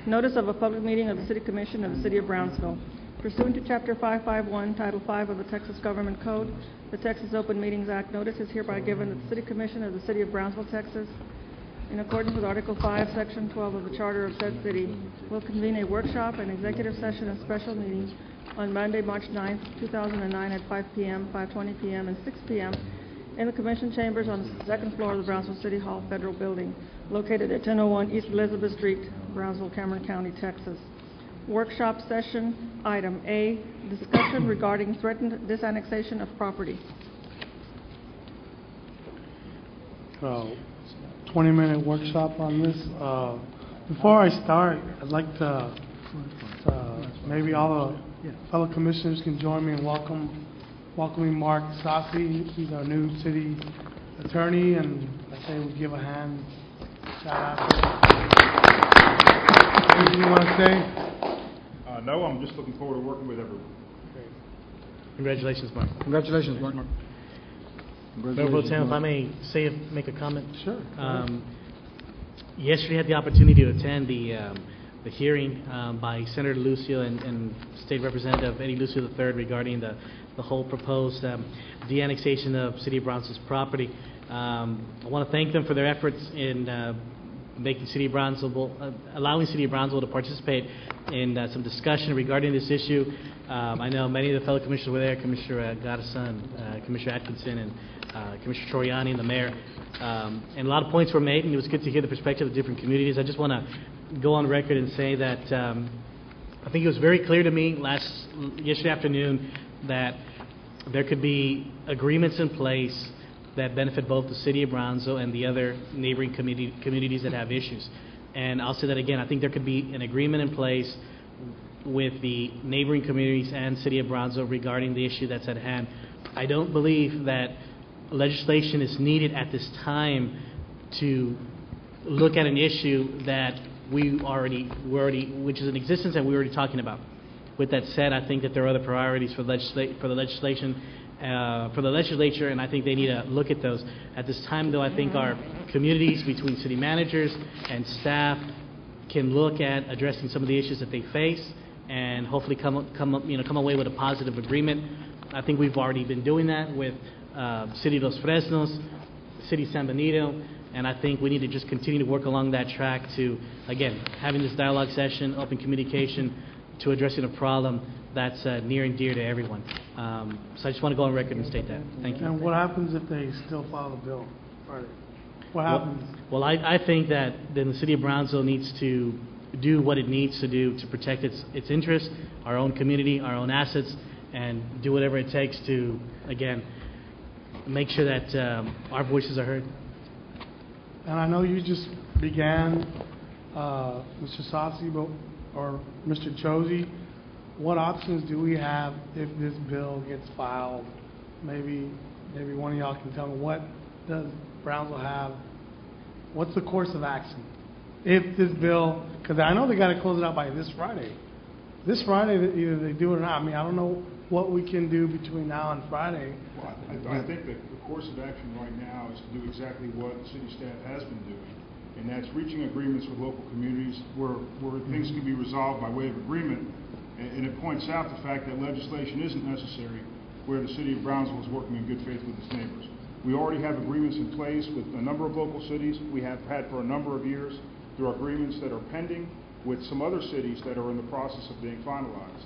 Notice of a public meeting of the City Commission of the City of Brownsville. Pursuant to Chapter 551, Title 5 of the Texas Government Code, the Texas Open Meetings Act, notice is hereby given that the City Commission of the City of Brownsville, Texas, in accordance with Article 5, Section 12 of the Charter of said city, will convene a workshop, an executive session, and special meetings on Monday, March 9th, 2009 at 5 p.m., 5:20 p.m., and 6 p.m. in the Commission Chambers on the second floor of the Brownsville City Hall Federal Building, located at 1001 East Elizabeth Street, Brownsville, Cameron County, Texas. Workshop session, item A, discussion regarding threatened disannexation of property. 20-minute workshop on this. Before I start, I'd like to maybe all the fellow commissioners can join me in welcoming Mark Sassi. He's our new city attorney, and I say we give a hand shout out to him. Anything you want to say? No, I'm just looking forward to working with everyone. Great. Congratulations, Mark. Congratulations, Mark. Mayor Pro Tem, if I may make a comment. Sure. Yesterday I had the opportunity to attend the hearing by Senator Lucio and State Representative Eddie Lucio III regarding the whole proposed de-annexation of City of Brownsville's property. I want to thank them for their efforts in making City of Brownsville, allowing City of Brownsville to participate in some discussion regarding this issue. I know many of the fellow commissioners were there, Commissioner Garza, Commissioner Atkinson, and Commissioner Troiani, and the mayor. And a lot of points were made, and it was good to hear the perspective of different communities. I just want to go on record and say that I think it was very clear to me yesterday afternoon that there could be agreements in place that benefit both the City of Brownsville and the other neighboring communities that have issues. And I'll say that again, I think there could be an agreement in place with the neighboring communities and City of Brownsville regarding the issue that's at hand. I don't believe that legislation is needed at this time to look at an issue that we're already, which is in existence and we're already talking about. With that said, I think that there are other priorities for the legislature, and I think they need to look at those. At this time, though, I think our communities between city managers and staff can look at addressing some of the issues that they face, and hopefully come away with a positive agreement. I think we've already been doing that with City of Los Fresnos, City of San Benito, and I think we need to just continue to work along that track to, again, having this dialogue session, open communication, to addressing a problem that's near and dear to everyone. So I just want to go on record and state that. Thank you. And what happens if they still file the bill Friday? What happens? Well, I think that then the City of Brownsville needs to do what it needs to do to protect its interests, our own community, our own assets, and do whatever it takes to, again, make sure that our voices are heard. And I know you just began, Mr. Sassi, or Mr. Chosey. What options do we have if this bill gets filed? Maybe one of y'all can tell me, what does Brownsville have? What's the course of action? If this bill, because I know they got to close it out by this Friday. This Friday, either they do it or not. I mean, I don't know what we can do between now and Friday. Well, I think that the course of action right now is to do exactly what city staff has been doing, and that's reaching agreements with local communities where things can be resolved by way of agreement. And it points out the fact that legislation isn't necessary where the City of Brownsville is working in good faith with its neighbors. We already have agreements in place with a number of local cities. We have had for a number of years. There are agreements that are pending with some other cities that are in the process of being finalized.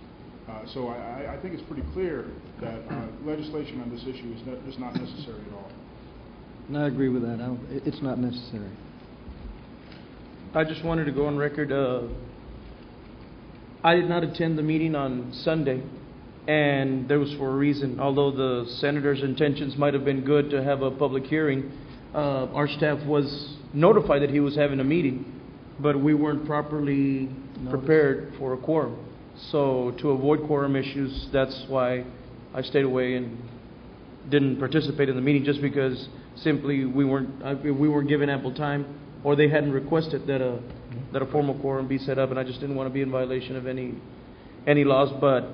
So I think it's pretty clear that legislation on this issue is not necessary at all. And I agree with that. It's not necessary. I just wanted to go on record. I did not attend the meeting on Sunday, and there was for a reason. Although the senator's intentions might have been good to have a public hearing, our staff was notified that he was having a meeting, but we weren't properly prepared for a quorum. So to avoid quorum issues, that's why I stayed away and didn't participate in the meeting, just because simply we weren't given ample time, or they hadn't requested that a formal quorum be set up, and I just didn't want to be in violation of any laws. But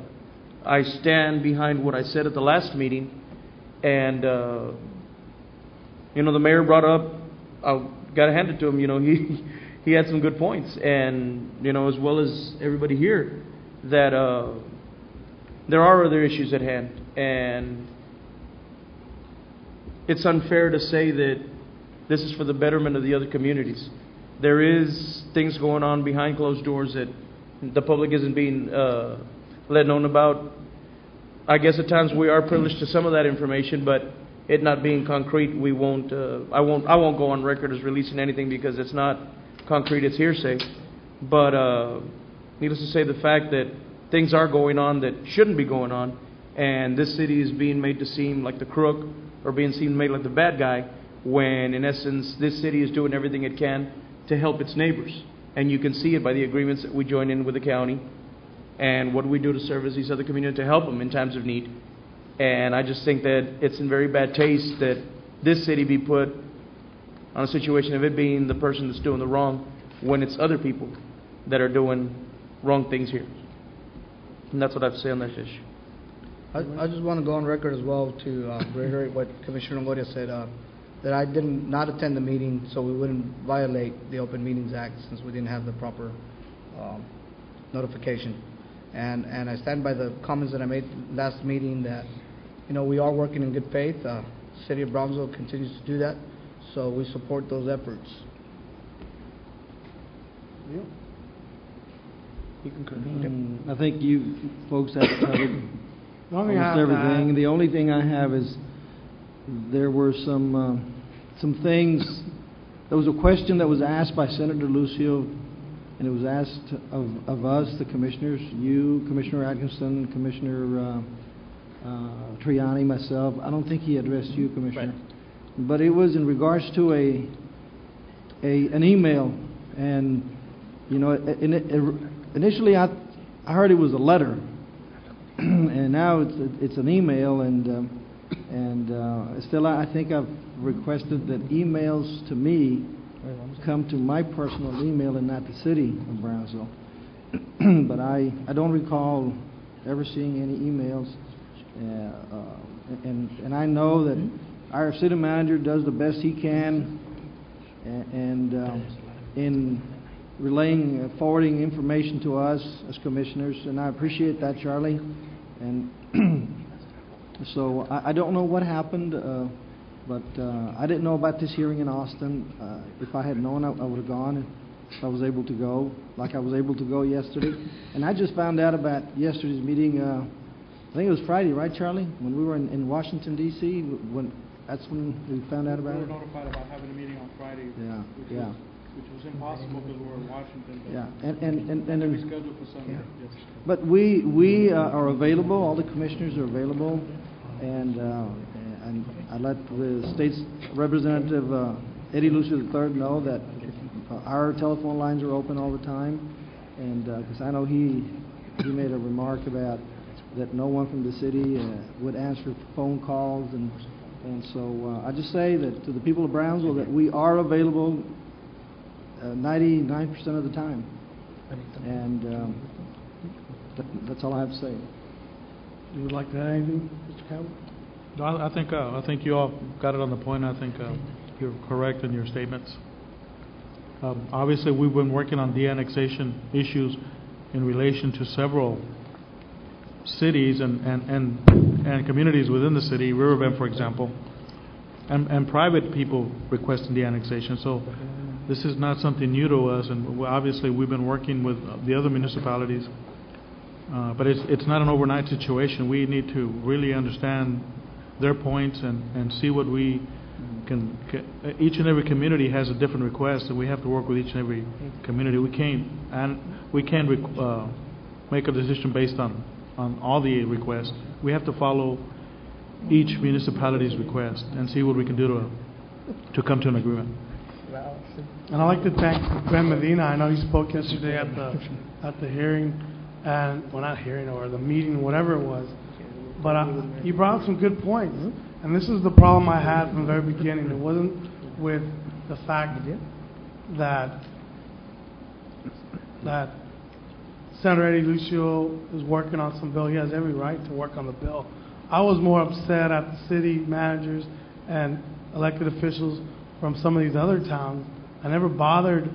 I stand behind what I said at the last meeting, and the mayor brought up, I got to hand it to him. He he had some good points, and, you know, as well as everybody here, that there are other issues at hand, and it's unfair to say that this is for the betterment of the other communities. There is things going on behind closed doors that the public isn't being let known about. I guess at times we are privileged to some of that information, but it not being concrete, we won't. I won't go on record as releasing anything because it's not concrete. It's hearsay. But needless to say, the fact that things are going on that shouldn't be going on, and this city is being made to seem like the crook or being seen made like the bad guy, when in essence this city is doing everything it can to help its neighbors. And you can see it by the agreements that we join in with the county and what we do to service these other communities to help them in times of need. And I just think that it's in very bad taste that this city be put on a situation of it being the person that's doing the wrong when it's other people that are doing wrong things here. And that's what I have to say on that issue. I just want to go on record as well to reiterate what Commissioner Longoria said, that I did not attend the meeting so we wouldn't violate the Open Meetings Act since we didn't have the proper notification. And I stand by the comments that I made last meeting that, you know, we are working in good faith. City of Brownsville continues to do that, so we support those efforts. You can I think you folks have covered The only thing I almost have to everything. add- The only thing I have is there were some things. There was a question that was asked by Senator Lucio, and it was asked of us, the commissioners, you, Commissioner Atkinson, Commissioner Triani, myself. I don't think he addressed you, Commissioner. But it was in regards to an email, and you know, initially I heard it was a letter, and now it's an email, and still I think I've requested that emails to me come to my personal email and not the city of Brownsville. But I don't recall ever seeing any emails, and I know that our city manager does the best he can, and in relaying, forwarding information to us as commissioners, and I appreciate that, Charlie. And so I don't know what happened, but I didn't know about this hearing in Austin. If I had known, I would have gone if I was able to go, like I was able to go yesterday. And I just found out about yesterday's meeting, I think it was Friday, right, Charlie? When we were in Washington, D.C., that's when we found out about We it? were notified about having a meeting on Friday. Yeah, which yeah. which was impossible because we were in Washington. But Yeah, and we then, scheduled for Sunday. Yeah. Yes. but we are available, all the commissioners are available, and I let the state's representative, Eddie Lucio III, know that our telephone lines are open all the time, and, because I know he made a remark about that no one from the city would answer phone calls, and so I just say that to the people of Brownsville that we are available 99% of the time, and that's all I have to say. You would like to add anything, Mr. Campbell? No, I think you all got it on the point. I think you're correct in your statements. Obviously, we've been working on de-annexation issues in relation to several cities and communities within the city, Riverbend, for example, and private people requesting de-annexation. So this is not something new to us, and obviously we've been working with the other municipalities. But it's not an overnight situation. We need to really understand their points and see what we can. Each and every community has a different request, and we have to work with each and every community. We can't make a decision based on all the requests. We have to follow each municipality's request and see what we can do to come to an agreement. And I'd like to thank Ben Medina. I know he spoke yesterday at the hearing, and, well, not hearing, or the meeting, whatever it was. But he brought up some good points. And this is the problem I had from the very beginning. It wasn't with the fact that Senator Eddie Lucio is working on some bill. He has every right to work on the bill. I was more upset at the city managers and elected officials from some of these other towns. I never bothered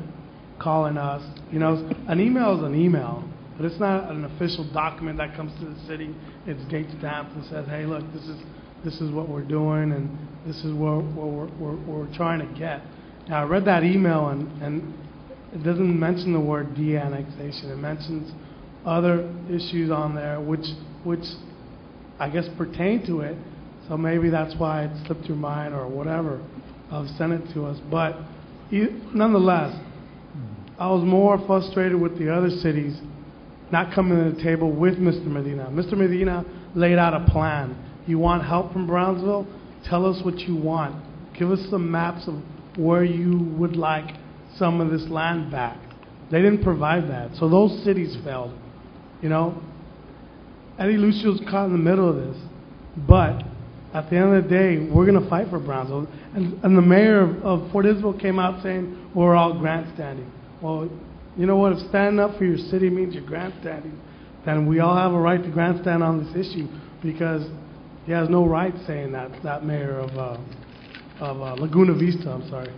calling us. You know, an email is an email, but it's not an official document that comes to the city. It's date stamped and says, hey, look, this is what we're doing, and this is what we're trying to get. Now, I read that email, and it doesn't mention the word de-annexation. It mentions other issues on there, which I guess pertain to it. So maybe that's why it slipped your mind or whatever of sent it to us. But nonetheless, I was more frustrated with the other cities not coming to the table with Mr. Medina. Mr. Medina laid out a plan. You want help from Brownsville? Tell us what you want. Give us some maps of where you would like some of this land back. They didn't provide that. So those cities failed. You know, Eddie Lucio's caught in the middle of this. But at the end of the day, we're going to fight for Brownsville. And the mayor of Fort Isabel came out saying, we're all grandstanding. Well, you know what? If standing up for your city means you're grandstanding, then we all have a right to grandstand on this issue, because he has no right saying that, that mayor of Laguna Vista, I'm sorry.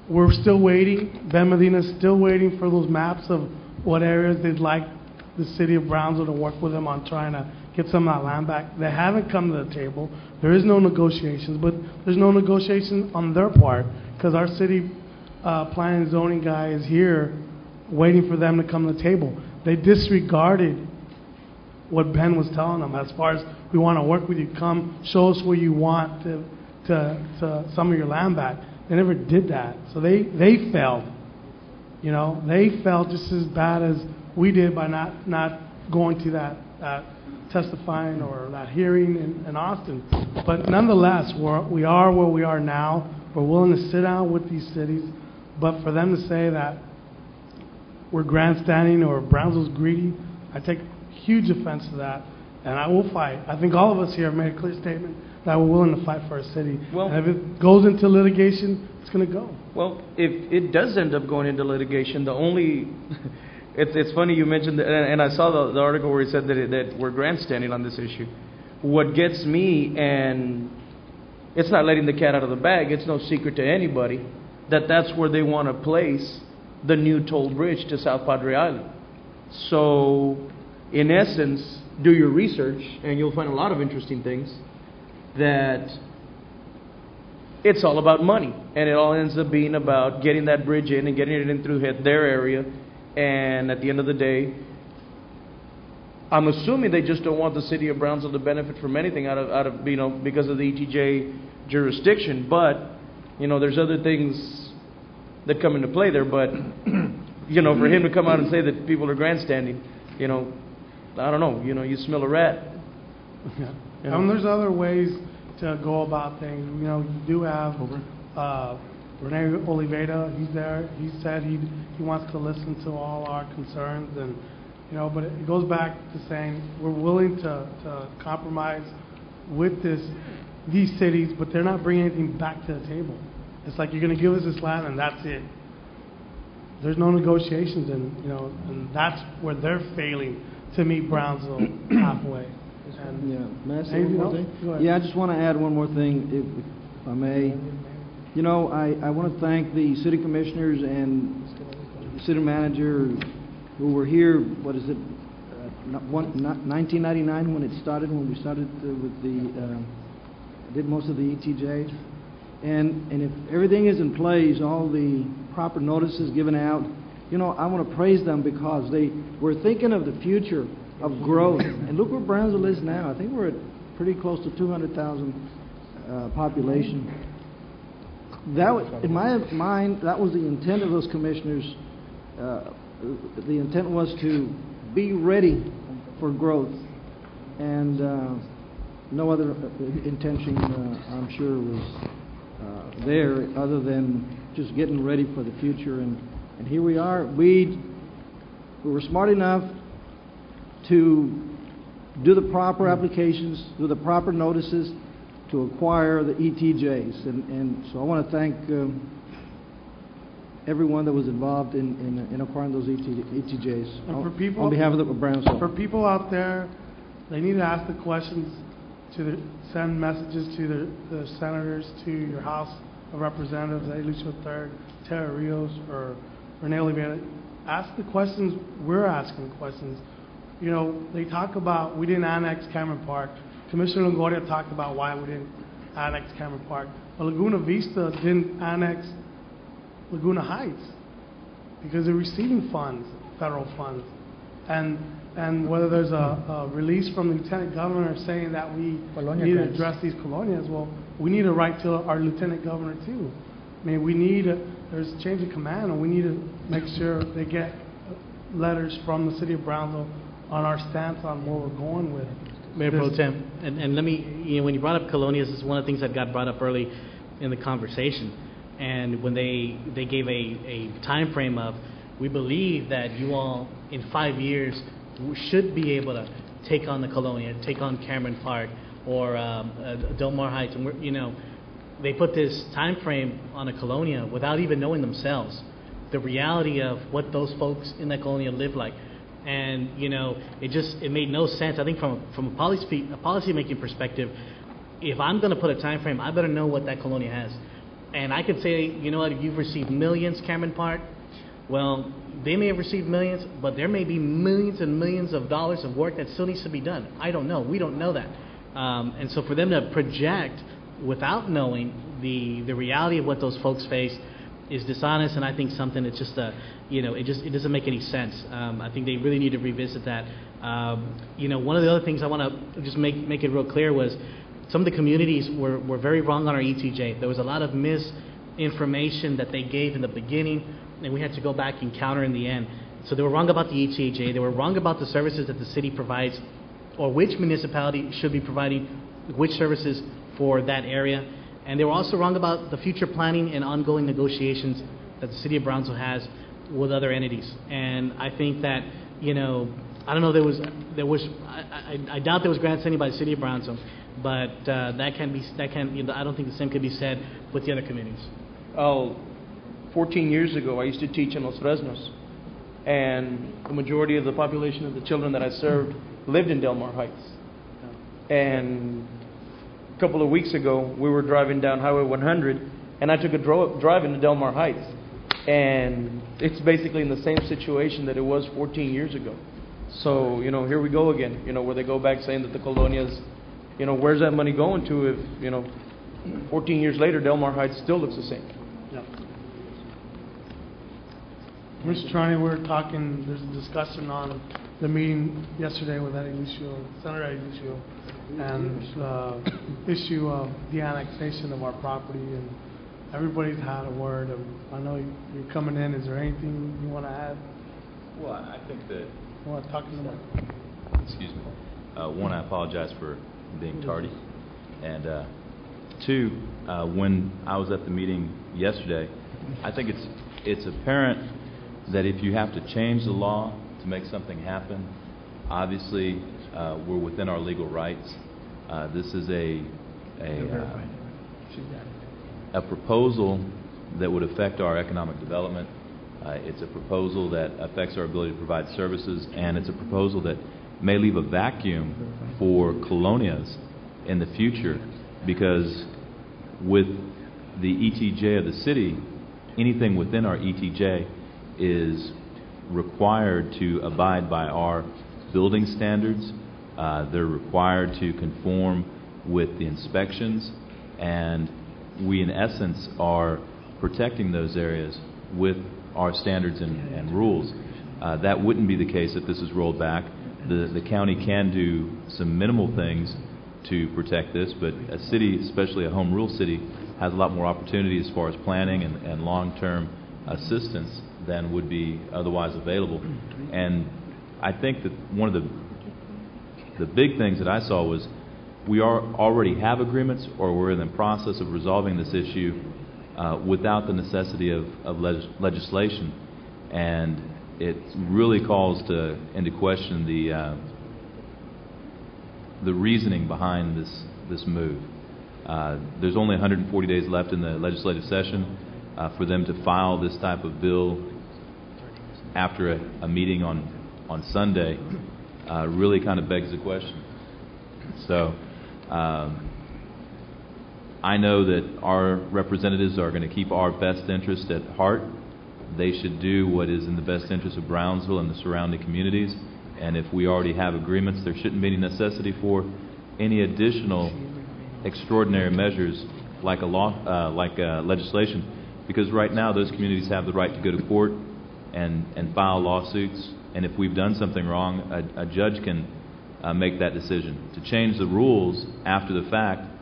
We're still waiting. Ben Medina's still waiting for those maps of what areas they'd like the city of Brownsville to work with them on trying to get some of that land back. They haven't come to the table. There is no negotiations, but there's no negotiation on their part, because our city planning and zoning guy is here waiting for them to come to the table. They disregarded what Ben was telling them as far as, we want to work with you, come show us where you want to some of your land back. They never did that. So they failed. You know, they felt just as bad as we did by not going to that testifying or that hearing in Austin. But nonetheless, we are where we are now. We're willing to sit down with these cities, but for them to say that we're grandstanding or Brownsville's greedy, I take huge offense to that, and I will fight. I think all of us here have made a clear statement that we're willing to fight for our city. Well, and if it goes into litigation, it's going to go. Well, if it does end up going into litigation, the only it's funny you mentioned that, and I saw the article where he said that we're grandstanding on this issue. What gets me, and it's not letting the cat out of the bag, it's no secret to anybody, that's where they want to place the new toll bridge to South Padre Island. So, in essence, do your research, and you'll find a lot of interesting things, that it's all about money, and it all ends up being about getting that bridge in and getting it in through their area. And at the end of the day, I'm assuming they just don't want the city of Brownsville to benefit from anything out of you know, because of the ETJ jurisdiction. But you know, there's other things that come into play there. But you know, for him to come out and say that people are grandstanding, you know, I don't know. You know, you smell a rat. Yeah. You know? There's other ways to go about things. You know, you do have Rene Oliveira. He's there. He said he wants to listen to all our concerns, and you know, but it goes back to saying we're willing to compromise with these cities, but they're not bringing anything back to the table. It's like, you're going to give us this land and that's it. There's no negotiations, and you know, and that's where they're failing to meet Brownsville halfway. And Yeah, may I say anything one more else? thing? Go ahead. Yeah, I just want to add one more thing, if I may. You know, I want to thank the city commissioners and the city manager who were here, 1999 when it started, when we started with did most of the ETJs. And if everything is in place, all the proper notices given out, you know, I want to praise them, because they were thinking of the future of growth. And look where Brownsville is now. I think we're at pretty close to 200,000 population. That was, in my mind, that was the intent of those commissioners. The intent was to be ready for growth, and no other intention, I'm sure, was there other than just getting ready for the future. And here we are. We were smart enough to do the proper applications, do the proper notices to acquire the ETJs. And so I want to thank everyone that was involved in acquiring those ETJs. And for people, on behalf of the Brownsville. For people out there, they need to ask the questions, send messages to the senators, to your House representatives, Eddie Lucio III, Tara Rios, or Rene Oliveira, ask the questions we're asking questions. You know, they talk about we didn't annex Cameron Park. Commissioner Longoria talked about why we didn't annex Cameron Park. But Laguna Vista didn't annex Laguna Heights because they're receiving funds, federal funds. And whether there's a release from the lieutenant governor saying that we Colonia need to grants. address these colonias, well, we need a right to our lieutenant governor too. I mean, we need, there's a change of command, and we need to make sure they get letters from the city of Brownsville on our stance on where we're going with Mayor Pro this. Tem, and let me, you know, when you brought up colonias, this is one of the things that got brought up early in the conversation. And when they gave a time frame of, we believe that you all, in 5 years, should be able to take on the Colonia, take on Cameron Park, or Del Mar Heights, and you know, they put this time frame on a Colonia without even knowing themselves the reality of what those folks in that Colonia live like. And you know, it made no sense. I think from a policy making perspective, if I'm going to put a time frame, I better know what that Colonia has. And I could say, you know what, you've received millions, Cameron Park. Well, they may have received millions, but there may be millions and millions of dollars of work that still needs to be done. I don't know. We don't know that. And so for them to project without knowing the reality of what those folks face is dishonest, and I think something that's just it doesn't make any sense. I think they really need to revisit that. You know, one of the other things I want to just make it real clear was some of the communities were very wrong on our ETJ. There was a lot of misinformation that they gave in the beginning, and we had to go back and counter in the end. So they were wrong about the ETJ. They were wrong about the services that the city provides, or which municipality should be providing which services for that area. And they were also wrong about the future planning and ongoing negotiations that the city of Brownsville has with other entities. And I think that, you know, I don't know, I doubt there was grant sending by the city of Brownsville, but I don't think the same could be said with the other communities. 14 years ago, I used to teach in Los Fresnos, and the majority of the population of the children that I served lived in Del Mar Heights. And a couple of weeks ago, we were driving down Highway 100, and I took a drive into Del Mar Heights, and it's basically in the same situation that it was 14 years ago. So, you know, here we go again, you know, where they go back saying that the colonias, you know, where's that money going to if, you know, 14 years later, Del Mar Heights still looks the same. Yep. Mr. Trani, we're talking, there's a discussion on the meeting yesterday with Eddie Lucio, Senator Eddie Lucio, and the issue of the annexation of our property, and everybody's had a word. I know you're coming in. Is there anything you want to add? Well, I think that... You want to talk to them? Excuse me. One, I apologize for being tardy. And two, when I was at the meeting yesterday, I think it's apparent that if you have to change the law to make something happen, obviously we're within our legal rights. This is a proposal that would affect our economic development. It's a proposal that affects our ability to provide services, and it's a proposal that may leave a vacuum for colonias in the future, because with the ETJ of the city, anything within our ETJ is required to abide by our building standards. They're required to conform with the inspections, and we in essence are protecting those areas with our standards and rules. That wouldn't be the case if this is rolled back. The county can do some minimal things to protect this, but a city, especially a home rule city, has a lot more opportunity as far as planning and long-term assistance than would be otherwise available. And I think that one of the big things that I saw was we already have agreements, or we're in the process of resolving this issue without the necessity of legislation. And it really calls into question the reasoning behind this move. There's only 140 days left in the legislative session. For them to file this type of bill after a meeting on Sunday really kind of begs the question. So I know that our representatives are going to keep our best interest at heart. They should do what is in the best interest of Brownsville and the surrounding communities. And if we already have agreements, there shouldn't be any necessity for any additional extraordinary measures like a law, legislation. Because right now, those communities have the right to go to court and file lawsuits. And if we've done something wrong, a judge can make that decision. To change the rules after the fact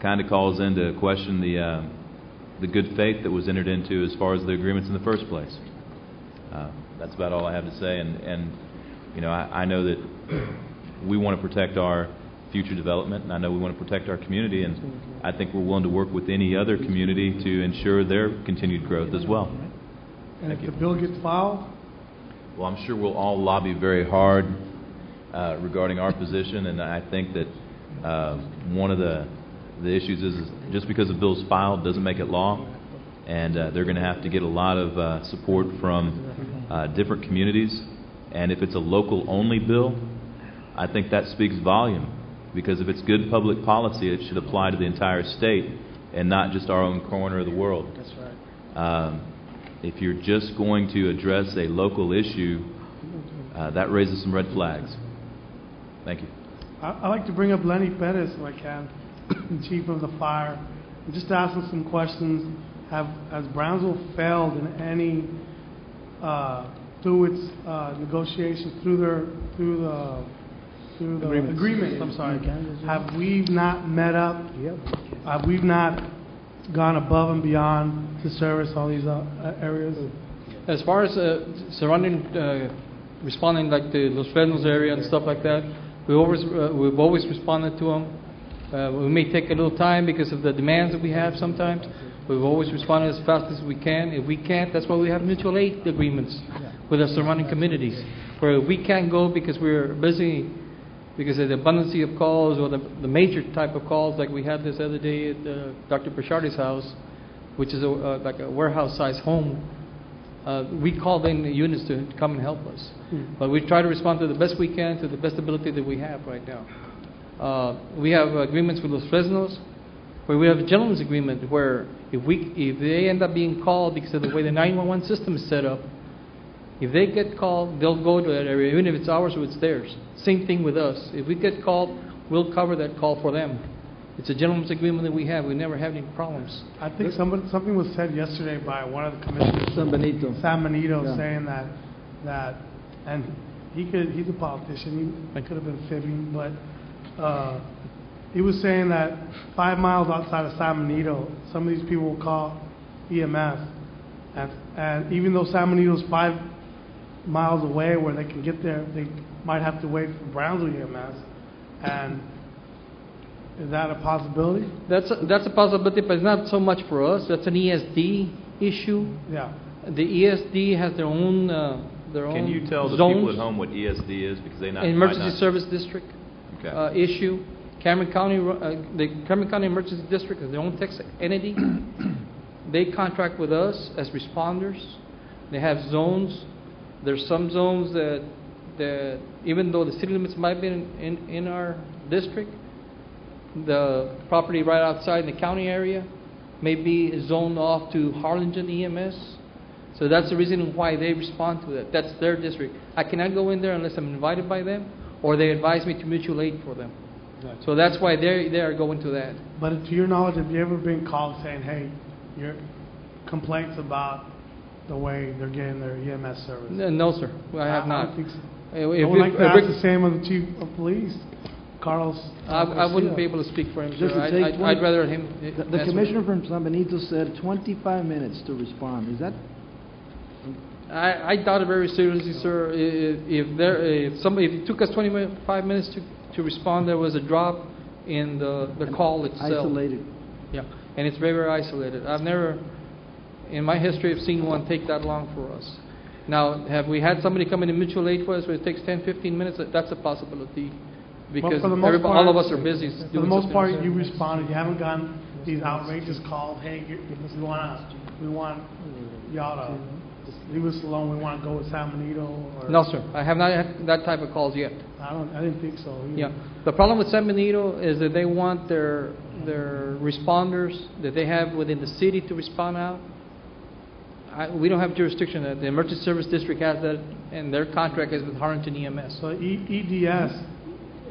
kind of calls into question the good faith that was entered into as far as the agreements in the first place. That's about all I have to say. And you know, I know that we want to protect our future development, and I know we want to protect our community, and I think we're willing to work with any other community to ensure their continued growth as well. And if the bill gets filed, well, I'm sure we'll all lobby very hard regarding our position, and I think that one of the issues is just because a bill's filed doesn't make it law, and they're going to have to get a lot of support from different communities. And if it's a local-only bill, I think that speaks volume, because if it's good public policy, it should apply to the entire state and not just our own corner of the world. That's right. If you're just going to address a local issue, that raises some red flags. Thank you. I'd like to bring up Lenny Perez, if I can, the chief of the fire, and just ask him some questions. Has Brownsville failed in any through its negotiations, through the agreements? I'm sorry. Have we not met up? Have we not gone above and beyond to service all these areas? As far as surrounding, responding like the Los Fresnos area and stuff like that, we've always responded to them. We may take a little time because of the demands that we have sometimes. We've always responded as fast as we can. If we can't, that's why we have mutual aid agreements with our surrounding communities. Where we can't go because we're busy, because of the abundance of calls or the major type of calls like we had this other day at Dr. Pichardi's house, which is like a warehouse-sized home. We called in the units to come and help us. But we try to respond to the best we can, to the best ability that we have right now. We have agreements with Los Fresnos, where we have a gentleman's agreement where if they end up being called because of the way the 911 system is set up, if they get called, they'll go to that area, even if it's ours or it's theirs. Same thing with us. If we get called, we'll cover that call for them. It's a gentleman's agreement that we have. We never have any problems. I think something was said yesterday by one of the commissioners, San Benito. yeah. Saying that, and he's a politician. He could have been fibbing, but he was saying that 5 miles outside of San Benito, some of these people will call EMS, and even though San Benito's 5 miles away where they can get there, they might have to wait for Brownsville EMS. And is that a possibility? That's a possibility, but it's not so much for us. That's an ESD issue. Yeah. The ESD has their own Can you tell the zones. people at home what ESD is, because they might Emergency not. Service District issue. Cameron County, the Cameron County Emergency District is their own tax entity. They contract with us as responders. They have zones. There's some zones that even though the city limits might be in our district, the property right outside the county area may be zoned off to Harlingen EMS. So that's the reason why they respond to that. That's their district. I cannot go in there unless I'm invited by them, or they advise me to mutual aid for them. Exactly. So that's why they are going to that. But to your knowledge, have you ever been called saying, hey, your complaints about the way they're getting their EMS service? No, sir. I have I not. don't think so. If I would like to Rick- ask the same of the chief of police, Carlos. I wouldn't be able to speak for him, sir. Does it take I'd rather him. The answer. commissioner from San Benito said 25 minutes to respond. Is that? I doubt it very seriously, sir. If it took us 25 minutes to respond, there was a drop in the call itself. Isolated. Yeah, and it's very, very isolated. I've never, in my history, have seen one take that long for us. Now, have we had somebody come in and mutual aid for us where it takes 10, 15 minutes? That's a possibility, because for the most part, all of us are busy For the doing most something part, else. you responded. You haven't gotten these outrageous calls. Hey, we want y'all to just leave us alone, we want to go with San Benito, or? No, sir, I have not had that type of calls yet. I didn't think so either. Yeah, the problem with San Benito is that they want their responders that they have within the city to respond out. We don't have jurisdiction. The Emergency Service District has that, and their contract is with Harrington EMS. So ESD.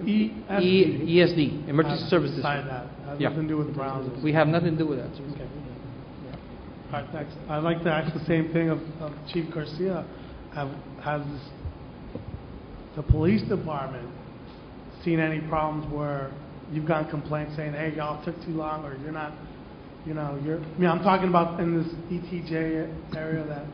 ESD, Emergency Service Decide District. that, has Yeah. nothing to do with Brownsville. We have nothing to do with that, sir. Okay. All right, thanks. I'd like to ask the same thing of Chief Garcia. Has the police department seen any problems where you've gotten complaints saying, hey, y'all took too long, or you're not, I'm talking about in this ETJ area that,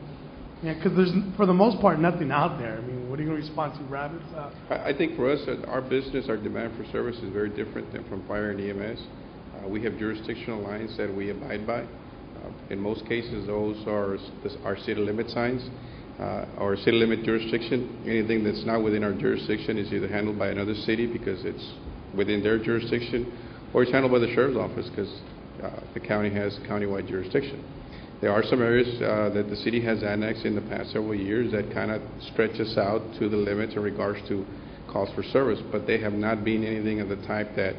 because there's, for the most part, nothing out there. I mean, what are you going to respond to, rabbits? I think for us, our business, our demand for service is very different than from fire and EMS. We have jurisdictional lines that we abide by. In most cases, those are our city limit signs, or city limit jurisdiction. Anything that's not within our jurisdiction is either handled by another city because it's within their jurisdiction, or it's handled by the sheriff's office because the county has countywide jurisdiction. There are some areas that the city has annexed in the past several years that kind of stretch us out to the limits in regards to calls for service, but they have not been anything of the type that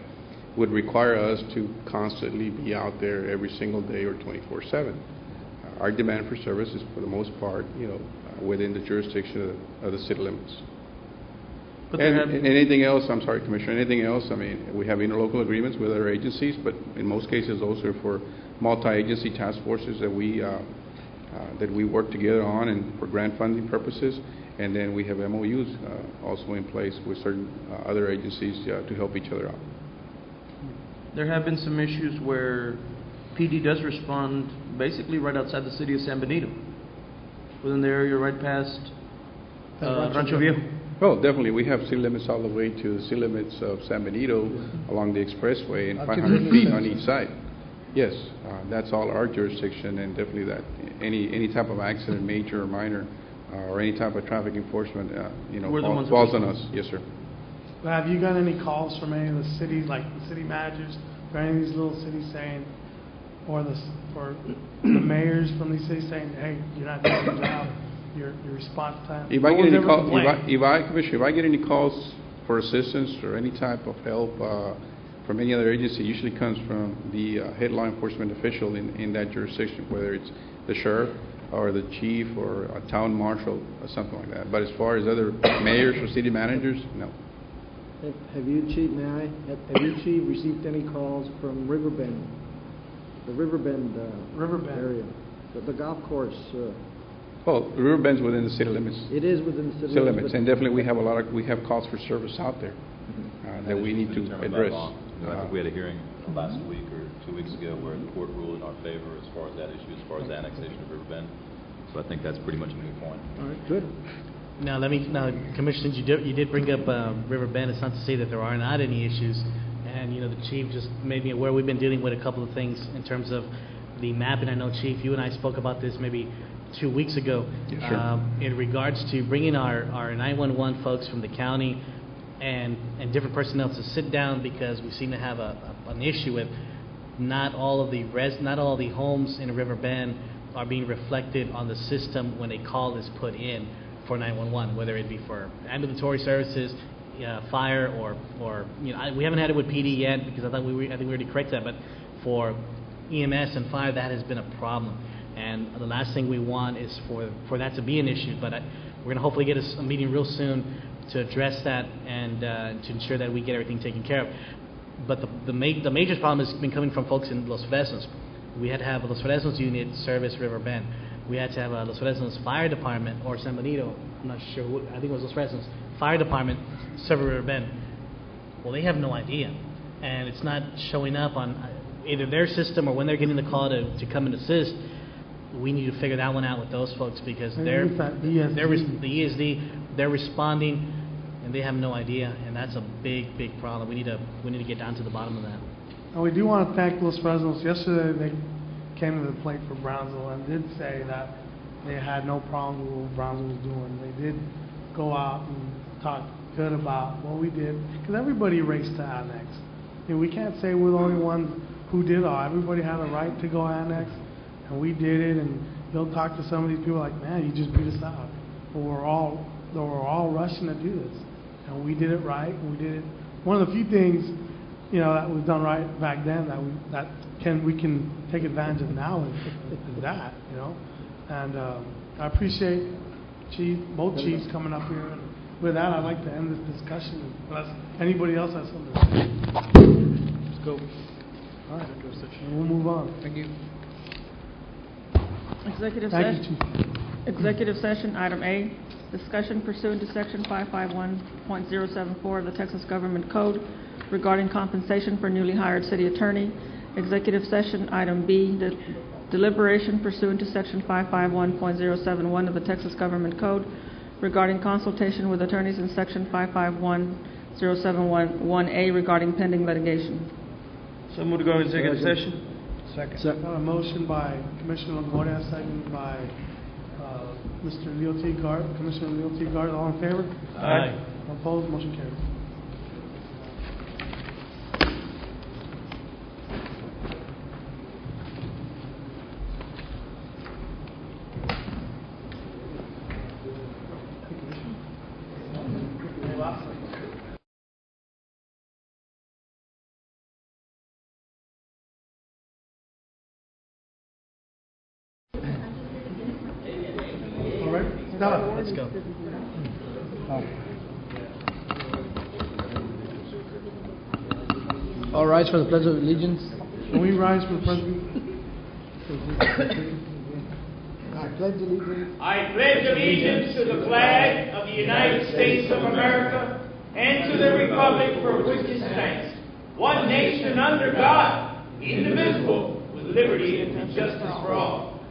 would require us to constantly be out there every single day or 24/7. Our demand for service is, for the most part, within the jurisdiction of the city limits. But And anything else, I'm sorry, Commissioner, anything else, I mean, we have interlocal agreements with other agencies, but in most cases, those are for multi-agency task forces that we work together on and for grant funding purposes. And then we have MOUs also in place with certain other agencies to help each other out. There have been some issues where PD does respond basically right outside the city of San Benito, within the area right past Rancho Viejo. Oh, definitely. We have city limits all the way to the city limits of San Benito along the expressway and 500 feet on each side. Yes, that's all our jurisdiction, and definitely that any type of accident, major or minor, or any type of traffic enforcement, falls on us. Yes, sir. But have you got any calls from any of the cities, like the city managers, or any of these little cities saying, or the mayors from these cities saying, hey, you're not doing your job, your response time? If I get any calls for assistance or any type of help from any other agency, it usually comes from the head law enforcement official in that jurisdiction, whether it's the sheriff or the chief or a town marshal or something like that. But as far as other mayors or city managers, no. Have you, Chief, have you, Chief, received any calls from Riverbend, the Riverbend area, the golf course? Well, Riverbend's within the city limits. It is within the City limits, and definitely we have calls for service out there that we need to address. I think we had a hearing last week or 2 weeks ago where the court ruled in our favor as far as that issue, as far as the annexation of Riverbend. So I think that's pretty much a moot point. All right, good. Now, Commissioner, you did bring up Riverbend. It's not to say that there are not any issues. And, the Chief just made me aware we've been dealing with a couple of things in terms of the mapping. I know, Chief, you and I spoke about this maybe 2 weeks ago. Yes, sure. In regards to bringing our 911 folks from the county and different personnel to sit down, because we seem to have an issue with not all of the homes in Riverbend are being reflected on the system when a call is put in for 911, whether it be for ambulatory services, fire, or we haven't had it with PD yet because I think we already corrected that, but for EMS and fire, that has been a problem. And the last thing we want is for that to be an issue. But we're going to hopefully get a meeting real soon to address that and to ensure that we get everything taken care of. But the major problem has been coming from folks in Los Fresnos. We had to have a Los Fresnos unit service Riverbend. We had to have a Los Fresnos Fire Department, or San Benito, I'm not sure, I think it was Los Fresnos, Fire Department serve Riverbend. Well, they have no idea. And it's not showing up on either their system or when they're getting the call to come and assist. We need to figure that one out with those folks because the ESD, they're responding and they have no idea, and that's a big problem. We need to get down to the bottom of that. And we do want to thank Los Fresnos. Yesterday they came to the plate for Brownsville and did say that they had no problem with what Brownsville was doing. They did go out and talk good about what we did, because everybody raced to annex. We can't say we're the only ones who did all. Everybody had a right to go annex, and we did it, and he'll talk to some of these people like, man, you just beat us out. But we're all rushing to do this. And we did it right. We did it. One of the few things, that was done right back then that we can take advantage of now is that, And I appreciate both chiefs coming up here. And with that, I'd like to end this discussion unless anybody else has something to say. Let's go. All right. And we'll move on. Thank you. Executive Thank session. you, Chief. Executive session, item A, discussion pursuant to section 551.074 of the Texas Government Code regarding compensation for newly hired city attorney. Executive session, item B, deliberation pursuant to section 551.071 of the Texas Government Code regarding consultation with attorneys in section 551.071(1)A regarding pending litigation. So move to go into executive session. Second. A motion by Commissioner Longoria, second by Mr. Leo T. Gard. Commissioner Leo T. Gard, all in favor? Aye. Opposed? Motion carries. All right, Stella. Let's go. All rise for the Pledge of Allegiance. Can we rise for the president? I pledge allegiance. I pledge allegiance to the flag of the United States of America and to the republic for which it stands, one nation under God, indivisible, with liberty and justice for all.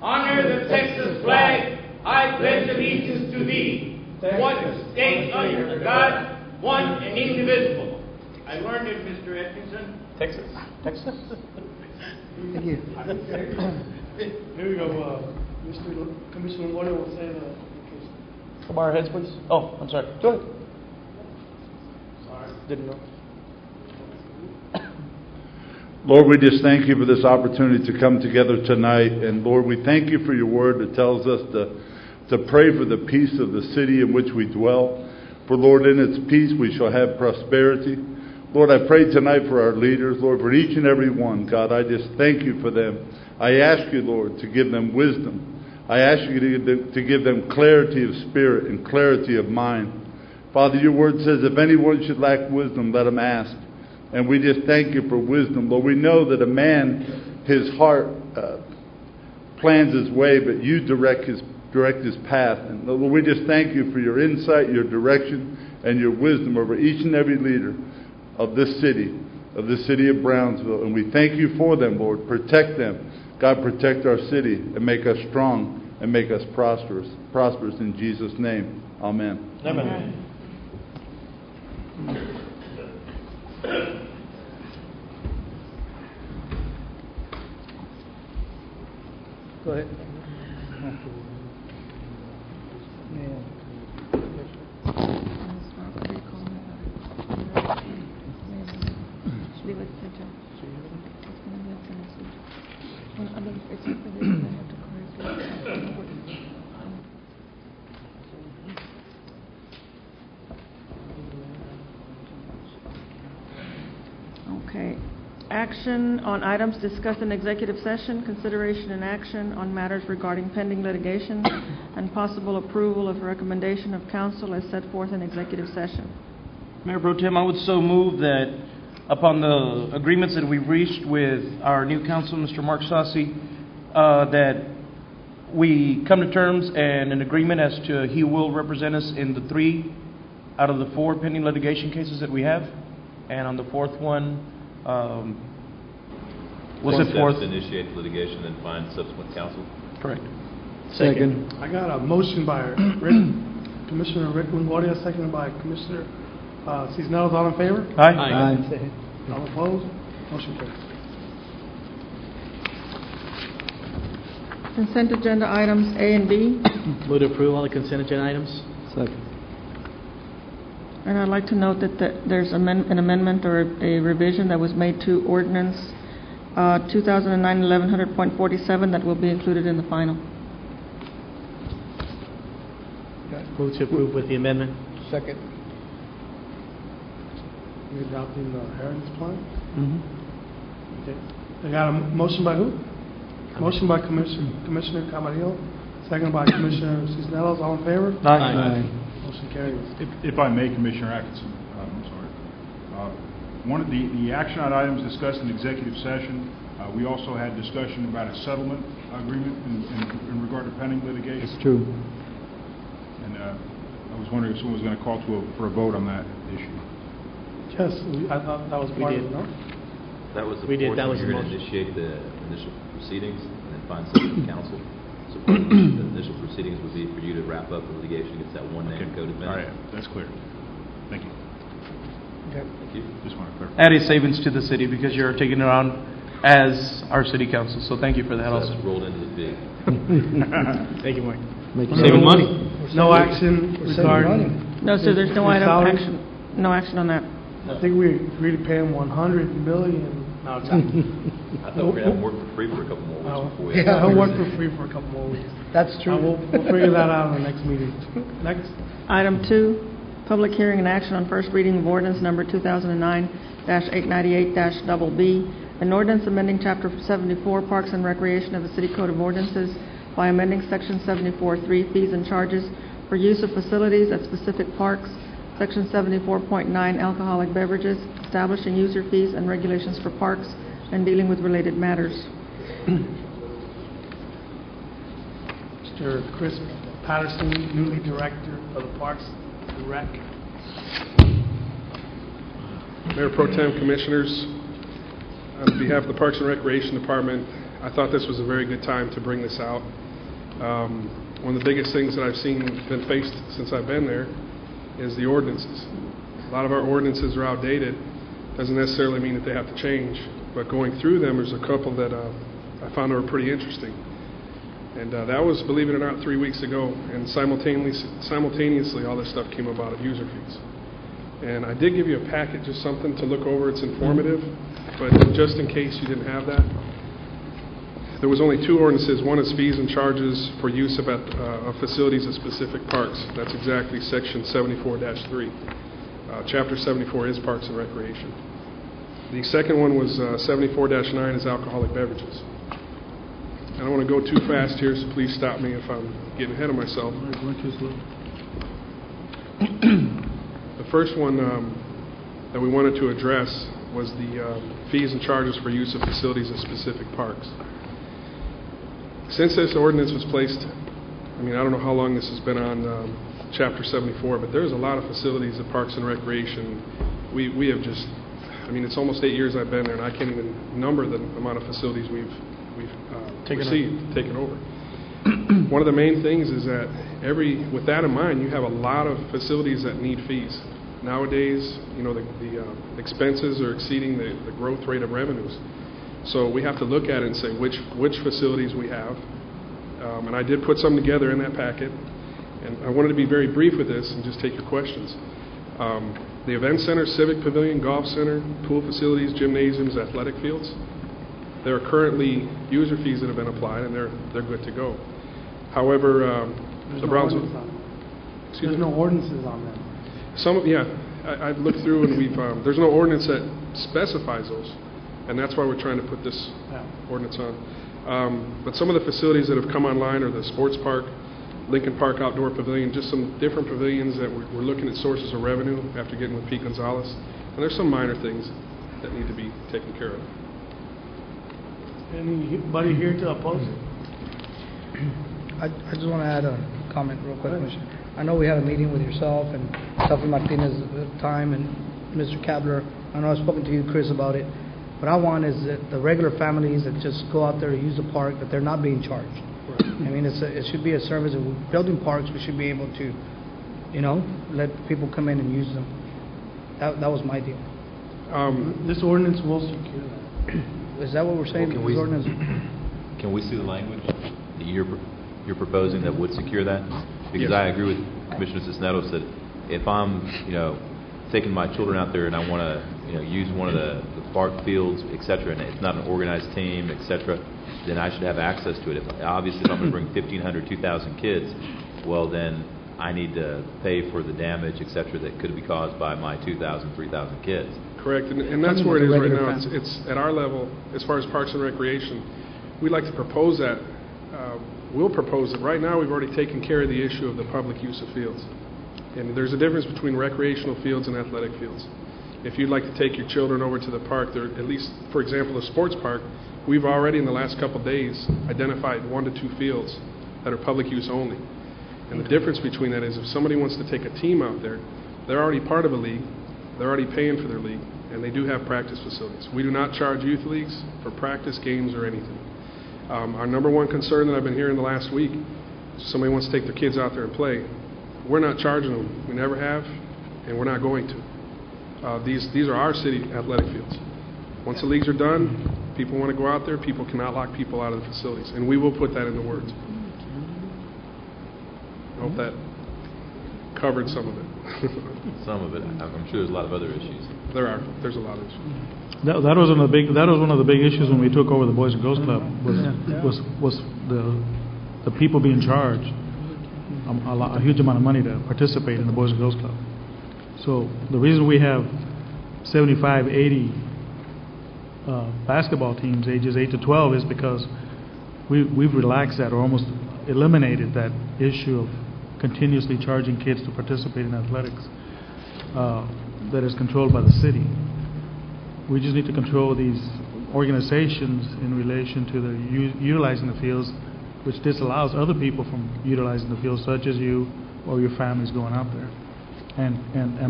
Honor the Texas flag. I pledge allegiance to thee, one state under God, one and indivisible. I learned it, Mr. Atkinson. Texas. Thank you. Here we go. Commissioner Longoria will say the case. Come on, our heads, please. Oh, I'm sorry. Go ahead. Sorry. Didn't know. Lord, we just thank you for this opportunity to come together tonight. And Lord, we thank you for your word that tells us to pray for the peace of the city in which we dwell. For Lord, in its peace we shall have prosperity. Lord, I pray tonight for our leaders, Lord, for each and every one. God, I just thank you for them. I ask you, Lord, to give them wisdom. I ask you to give them clarity of spirit and clarity of mind. Father, your word says, if anyone should lack wisdom, let him ask. And we just thank you for wisdom. Lord, we know that a man, his heart plans his way, but you direct his path. And Lord, we just thank you for your insight, your direction, and your wisdom over each and every leader of this city of Brownsville. And we thank you for them, Lord. Protect them. God, protect our city and make us strong and make us prosperous in Jesus' name. Amen. Amen. Go ahead. Okay. Action on items discussed in executive session, consideration and action on matters regarding pending litigation, and possible approval of recommendation of counsel as set forth in executive session. Mayor Pro Tem, I would so move that upon the agreements that we've reached with our new counsel, Mr. Mark Sassi, that we come to terms and an agreement as to he will represent us in the 3 out of the 4 pending litigation cases that we have. And on the 4th one, was it 4th? Initiate litigation and find subsequent counsel. Correct. Second. I got a motion by Commissioner Rick Longoria, seconded by Commissioner Cisneros. All in favor? Aye. All opposed? Motion carries. Consent agenda items A and B. Move to approve all the consent agenda items. Second. And I'd like to note that there's an amendment or a revision that was made to ordinance 2009-1100.47 that will be included in the final. Move to approve with the amendment. Second. We adopting the Heritage Plan? Mm-hmm. Okay. I got a motion by who? Motion by Commissioner Camarillo, second by Commissioner Cisneros. All in favor? Aye. Motion carries. If I may, Commissioner Atkinson, I'm sorry. One of the action items discussed in executive session, we also had discussion about a settlement agreement in regard to pending litigation. It's true. And I was wondering if someone was going to call for a vote on that issue. Yes, I thought that was part of it, no? That was the We did, that was portion the you're going to motion. initiate the initial proceedings and then find someone to counsel. So part of the initial proceedings would be for you to wrap up the litigation against that one name co-defendant. All right, that's clear. Thank you. Thank you. Just want to clarify. Added savings to the city because you're taking it on as our city council, so thank you for that So also. that's rolled into the fee. Thank you, Mike. Saving money. No action regarding. No, sir, there's no item salaries? action, no action on that. I think we agreed to pay him 100 million. No, it's not. I thought we were going to have him work for free for a couple more weeks before we had. He'll work for free for a couple more weeks. That's true. We'll figure that out in the next meeting. Next. Item 2, public hearing and action on first reading of ordinance number 2009-898-BB, an ordinance amending Chapter 74 Parks and Recreation of the City Code of Ordinances by amending Section 74.3 Fees and Charges for use of facilities at specific parks, Section 74.9 Alcoholic Beverages, establishing user fees and regulations for parks, and dealing with related matters. Mr. Chris Patterson, newly Director of the Parks and Rec. Mayor Pro Tem, Commissioners, on behalf of the Parks and Recreation Department, I thought this was a very good time to bring this out. One of the biggest things that I've been faced since I've been there is the ordinances. A lot of our ordinances are outdated. Doesn't necessarily mean that they have to change, but going through them, there's a couple that I found were pretty interesting. And that was, believe it or not, 3 weeks ago, and simultaneously all this stuff came about of user fees. And I did give you a packet, just something to look over. It's informative, but just in case you didn't have that, there was only 2 ordinances. One is fees and charges for use of facilities at specific parks. That's exactly Section 74-3. Chapter 74 is Parks and Recreation. The second one was 74-9 is alcoholic beverages. I don't want to go too fast here, so please stop me if I'm getting ahead of myself. The first one that we wanted to address was the fees and charges for use of facilities at specific parks. Since this ordinance was placed, I don't know how long this has been on Chapter 74, but there's a lot of facilities at Parks and Recreation. We have just, it's almost 8 years I've been there, and I can't even number the amount of facilities we've taken over. One of the main things is that with that in mind, you have a lot of facilities that need fees. Nowadays, the expenses are exceeding the growth rate of revenues. So we have to look at it and say which facilities we have. And I did put some together in that packet. And I wanted to be very brief with this and just take your questions. The Event Center, Civic Pavilion, Golf Center, pool facilities, gymnasiums, athletic fields, there are currently user fees that have been applied, and they're good to go. However, the Brownsville... There's no ordinances on them. I've looked through, and there's no ordinance that specifies those. And that's why we're trying to put this ordinance on. But some of the facilities that have come online are the sports park, Lincoln Park Outdoor Pavilion, just some different pavilions that we're looking at sources of revenue after getting with Pete Gonzalez. And there's some minor things that need to be taken care of. Anybody here to oppose it? I just want to add a comment real quick, Commissioner. I know we had a meeting with yourself and Stephanie Martinez at the time and Mr. Kabler. I know I've spoken to you, Chris, about it. What I want is that the regular families that just go out there to use the park, that they're not being charged. Right. It should be a service. If we're building parks, we should be able to, let people come in and use them. That was my deal. This ordinance will secure that. Is that what we're saying? Can we see the language that you're proposing that would secure that? Because yes. I agree with Commissioner Cisneros that if I'm, taking my children out there and I want to, use one of the park fields, et cetera, and it's not an organized team, et cetera, then I should have access to it. If I'm going to bring 1,500, 2,000 kids, well, then I need to pay for the damage, et cetera, that could be caused by my 2,000, 3,000 kids. Correct, and that's where it is right now. It's at our level, as far as Parks and Recreation, we'd like to propose that. We'll propose it. Right now, we've already taken care of the issue of the public use of fields. And there's a difference between recreational fields and athletic fields. If you'd like to take your children over to the park, there, at least, for example, the sports park, we've already in the last couple of days identified 1 to 2 fields that are public use only. And the difference between that is if somebody wants to take a team out there, they're already part of a league, they're already paying for their league, and they do have practice facilities. We do not charge youth leagues for practice, games, or anything. Our number one concern that I've been hearing the last week, somebody wants to take their kids out there and play. We're not charging them. We never have, and we're not going to. These are our city athletic fields. Once the leagues are done, people want to go out there, people cannot lock people out of the facilities, and we will put that into words. I hope that covered some of it. Some of it. I'm sure there's a lot of other issues. There's a lot of issues. That was one of the big issues when we took over the Boys and Girls Club was the people being charged a huge amount of money to participate in the Boys and Girls Club. So the reason we have 75, 80 basketball teams ages 8 to 12 is because we've relaxed that or almost eliminated that issue of continuously charging kids to participate in athletics that is controlled by the city. We just need to control these organizations in relation to the utilizing the fields, which disallows other people from utilizing the fields, such as you or your families going out there and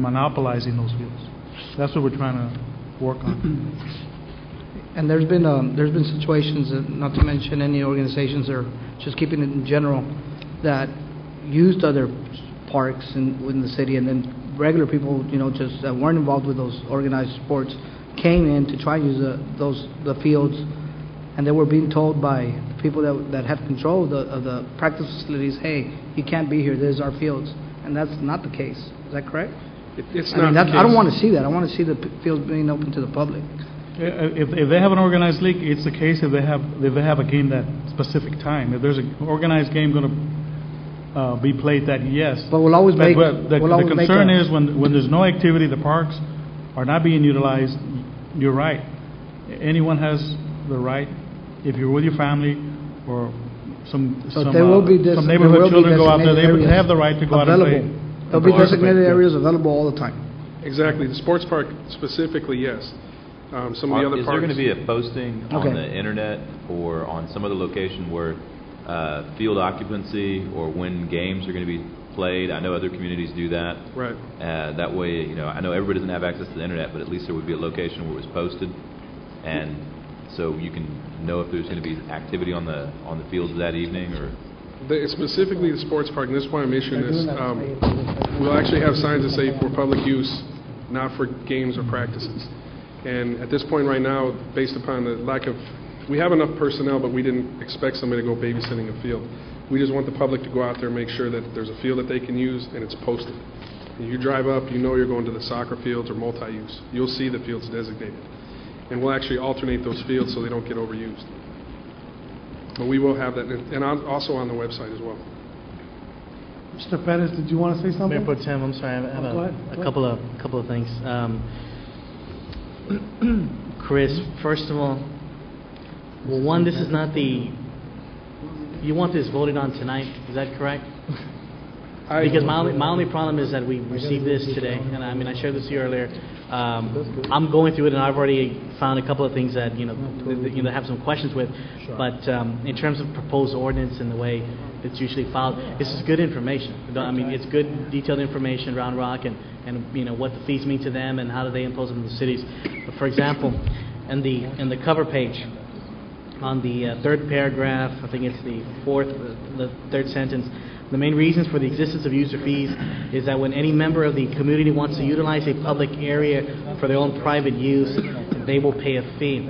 monopolizing those fields. That's what we're trying to work on. And there's been situations, not to mention any organizations or just keeping it in general, that used other parks in the city, and then regular people, just that weren't involved with those organized sports, came in to try and use the fields, and they were being told by people that have control of the practice facilities, hey, you can't be here, there's our fields. And that's not the case. Is that correct? It's not the case. I don't want to see that. I want to see the fields being open to the public. If they have an organized league, it's the case if they have a game that specific time. If there's an organized game going to be played, that yes. But we'll always make. The concern is when there's no activity, the parks are not being utilized. You're right. Anyone has the right, if you're with your family or some neighborhood children go out there, they have the right to go out and play. There'll be designated areas available all the time. Exactly. The sports park specifically, yes. Some of the other is parks. There going to be a posting on the internet or on some other location where field occupancy or when games are going to be played? I know other communities do that. Right. That way, I know everybody doesn't have access to the internet, but at least there would be a location where it was posted, and so you can know if there's going to be activity on the fields that evening or. Specifically the sports park, and this is why I'm issuing this. We'll actually have signs that say for public use, not for games or practices. And at this point right now, based upon the lack of, we have enough personnel, but we didn't expect somebody to go babysitting a field. We just want the public to go out there and make sure that there's a field that they can use and it's posted. And you drive up, you're going to the soccer fields or multi-use. You'll see the fields designated. And we'll actually alternate those fields so they don't get overused. But we will have that, and also on the website as well. Mr. Perez, did you want to say something? Mayor Pro Tem, I'm sorry, I have a couple of things. Chris, first of all, one, this is not you want this voted on tonight, is that correct? Because my only problem is that we received this today, and I shared this with you earlier. I'm going through it, and I've already found a couple of things that have some questions with. But in terms of proposed ordinance and the way it's usually filed, this is good information. It's good detailed information around Rock and what the fees mean to them and how do they impose them in the cities. But for example, in the cover page, on the third paragraph, I think it's the third sentence. The main reasons for the existence of user fees is that when any member of the community wants to utilize a public area for their own private use, they will pay a fee.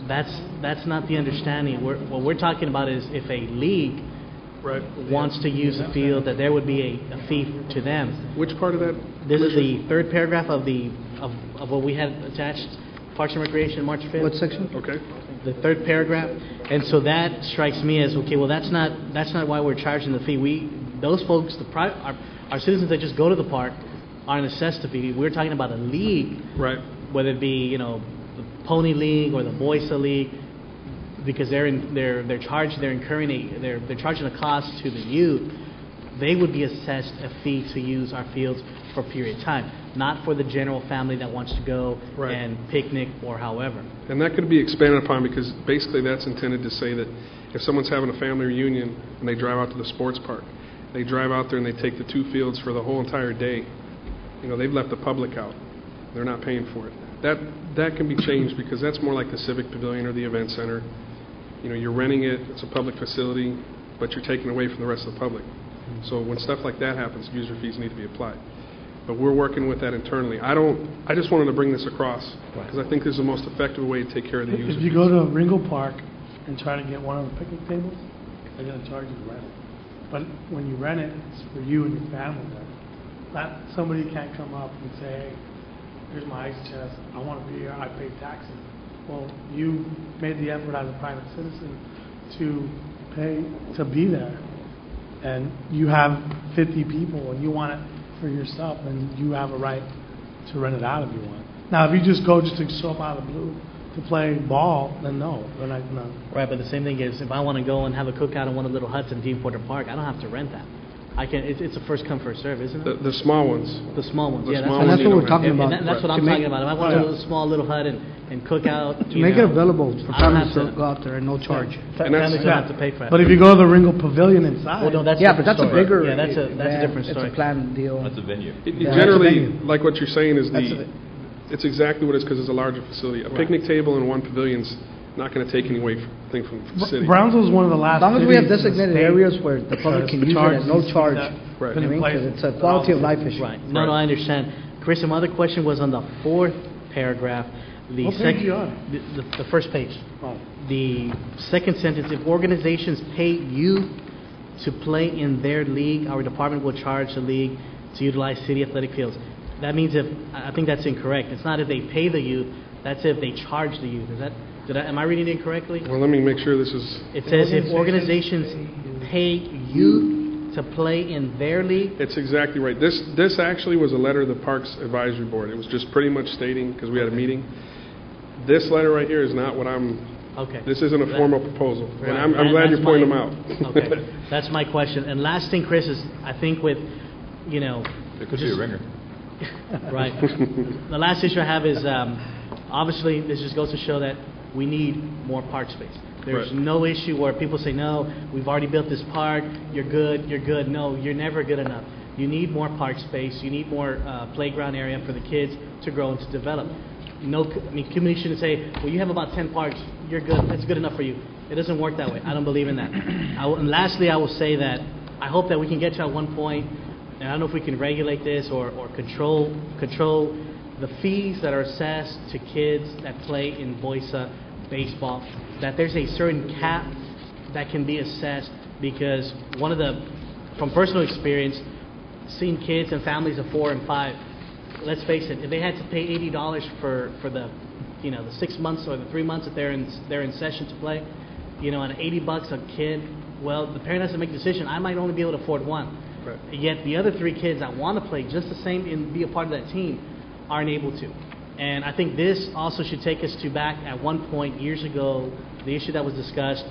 That's not the understanding. What we're talking about is if a league Right. wants to use the field, that there would be a fee to them. Which part of that? This is the third paragraph of what we had attached, Parks and Recreation, March 5th. What section? Okay. The third paragraph, and so that strikes me as, okay, well, that's not why we're charging the fee. Those folks, our citizens that just go to the park aren't assessed the fee. We're talking about a league, Right. whether it be, the Pony League or the Boysa League, because they're charging a cost to the youth. They would be assessed a fee to use our fields for a period of time, not for the general family that wants to go Right. and picnic or however. And that could be expanded upon, because basically that's intended to say that if someone's having a family reunion and they drive out to the sports park, they drive out there and they take the 2 fields for the whole entire day, they've left the public out. They're not paying for it. That can be changed, because that's more like the Civic Pavilion or the Event Center. You're renting it, it's a public facility, but you're taking away from the rest of the public. So when stuff like that happens, user fees need to be applied. But we're working with that internally. I just wanted to bring this across, because I think this is the most effective way to take care of the user If you fees. go to Ringo Park and try to get one of the picnic tables, they're gonna charge you to rent it. But when you rent it, it's for you and your family there. Somebody can't come up and say, hey, here's my ice chest, I wanna be here, I pay taxes. Well, you made the effort as a private citizen to pay to be there. And you have 50 people and you want it for yourself, and you have a right to rent it out if you want. Now, if you just go just to show up out of the blue to play ball, then no, they're not gonna. Right, but the same thing is, if I want to go and have a cookout in one of the little huts in Dean Porter Park, I don't have to rent that. It's a first come first serve, isn't it? The small ones. The small ones, The yeah. small And that's ones, what we're talking And about. that's what I'm To make- talking about. If I want to go to a small little hut and cook out, To make it available for I don't families have to to- go out there at no charge. And that's- families don't have to pay for it. But if you go to the Ringo Pavilion inside. Well, no, that's a Yeah, but different that's a story. bigger. Yeah, that's a event. different story. It's a planned deal. That's a venue. Yeah, Generally, that's a venue. like what you're saying is That's it's exactly what it is, because it's a larger facility. A picnic table and one pavilion's not going to take any away from the city. Brownsville's one of the last. As long as we have cities in the designated state areas where the public can use it at no charge. Right. I mean, because it's a quality of life issue. Right. No, I understand. Chris, my other question was on the fourth paragraph. What page you on? The first page. Oh. The second sentence, if organizations pay you to play in their league, our department will charge the league to utilize city athletic fields. That means I think that's incorrect. It's not if they pay the youth, that's if they charge the youth. Am I reading it incorrectly? Well, let me make sure this is... It says if organizations pay you to play in their league. It's exactly right. This actually was a letter of the Parks Advisory Board. It was just pretty much stating, because we had a meeting. This letter right here is not what I'm... Okay. This isn't a formal proposal. Right. And I'm glad you're pointing them out. Okay. That's my question. And last thing, Chris, is I think with, It could be a ringer. Right. The last issue I have is, obviously, this just goes to show that we need more park space. There's Right. no issue where people say, no, we've already built this park, you're good. No, you're never good enough. You need more park space, you need more playground area for the kids to grow and to develop. Community shouldn't say, well, you have about 10 parks, you're good, that's good enough for you. It doesn't work that way. I don't believe in that. And lastly, I will say that I hope that we can get to at one point, and I don't know if we can regulate this or control the fees that are assessed to kids that play in Boysa baseball, that there's a certain cap that can be assessed, because from personal experience, seeing kids and families of 4 and 5, let's face it, if they had to pay $80 for the the 6 months or the 3 months that they're in session to play, and $80 a kid, well, the parent has to make a decision. I might only be able to afford one. Right. Yet the other 3 kids that want to play just the same and be a part of that team aren't able to. And I think this also should take us to back at one point years ago, the issue that was discussed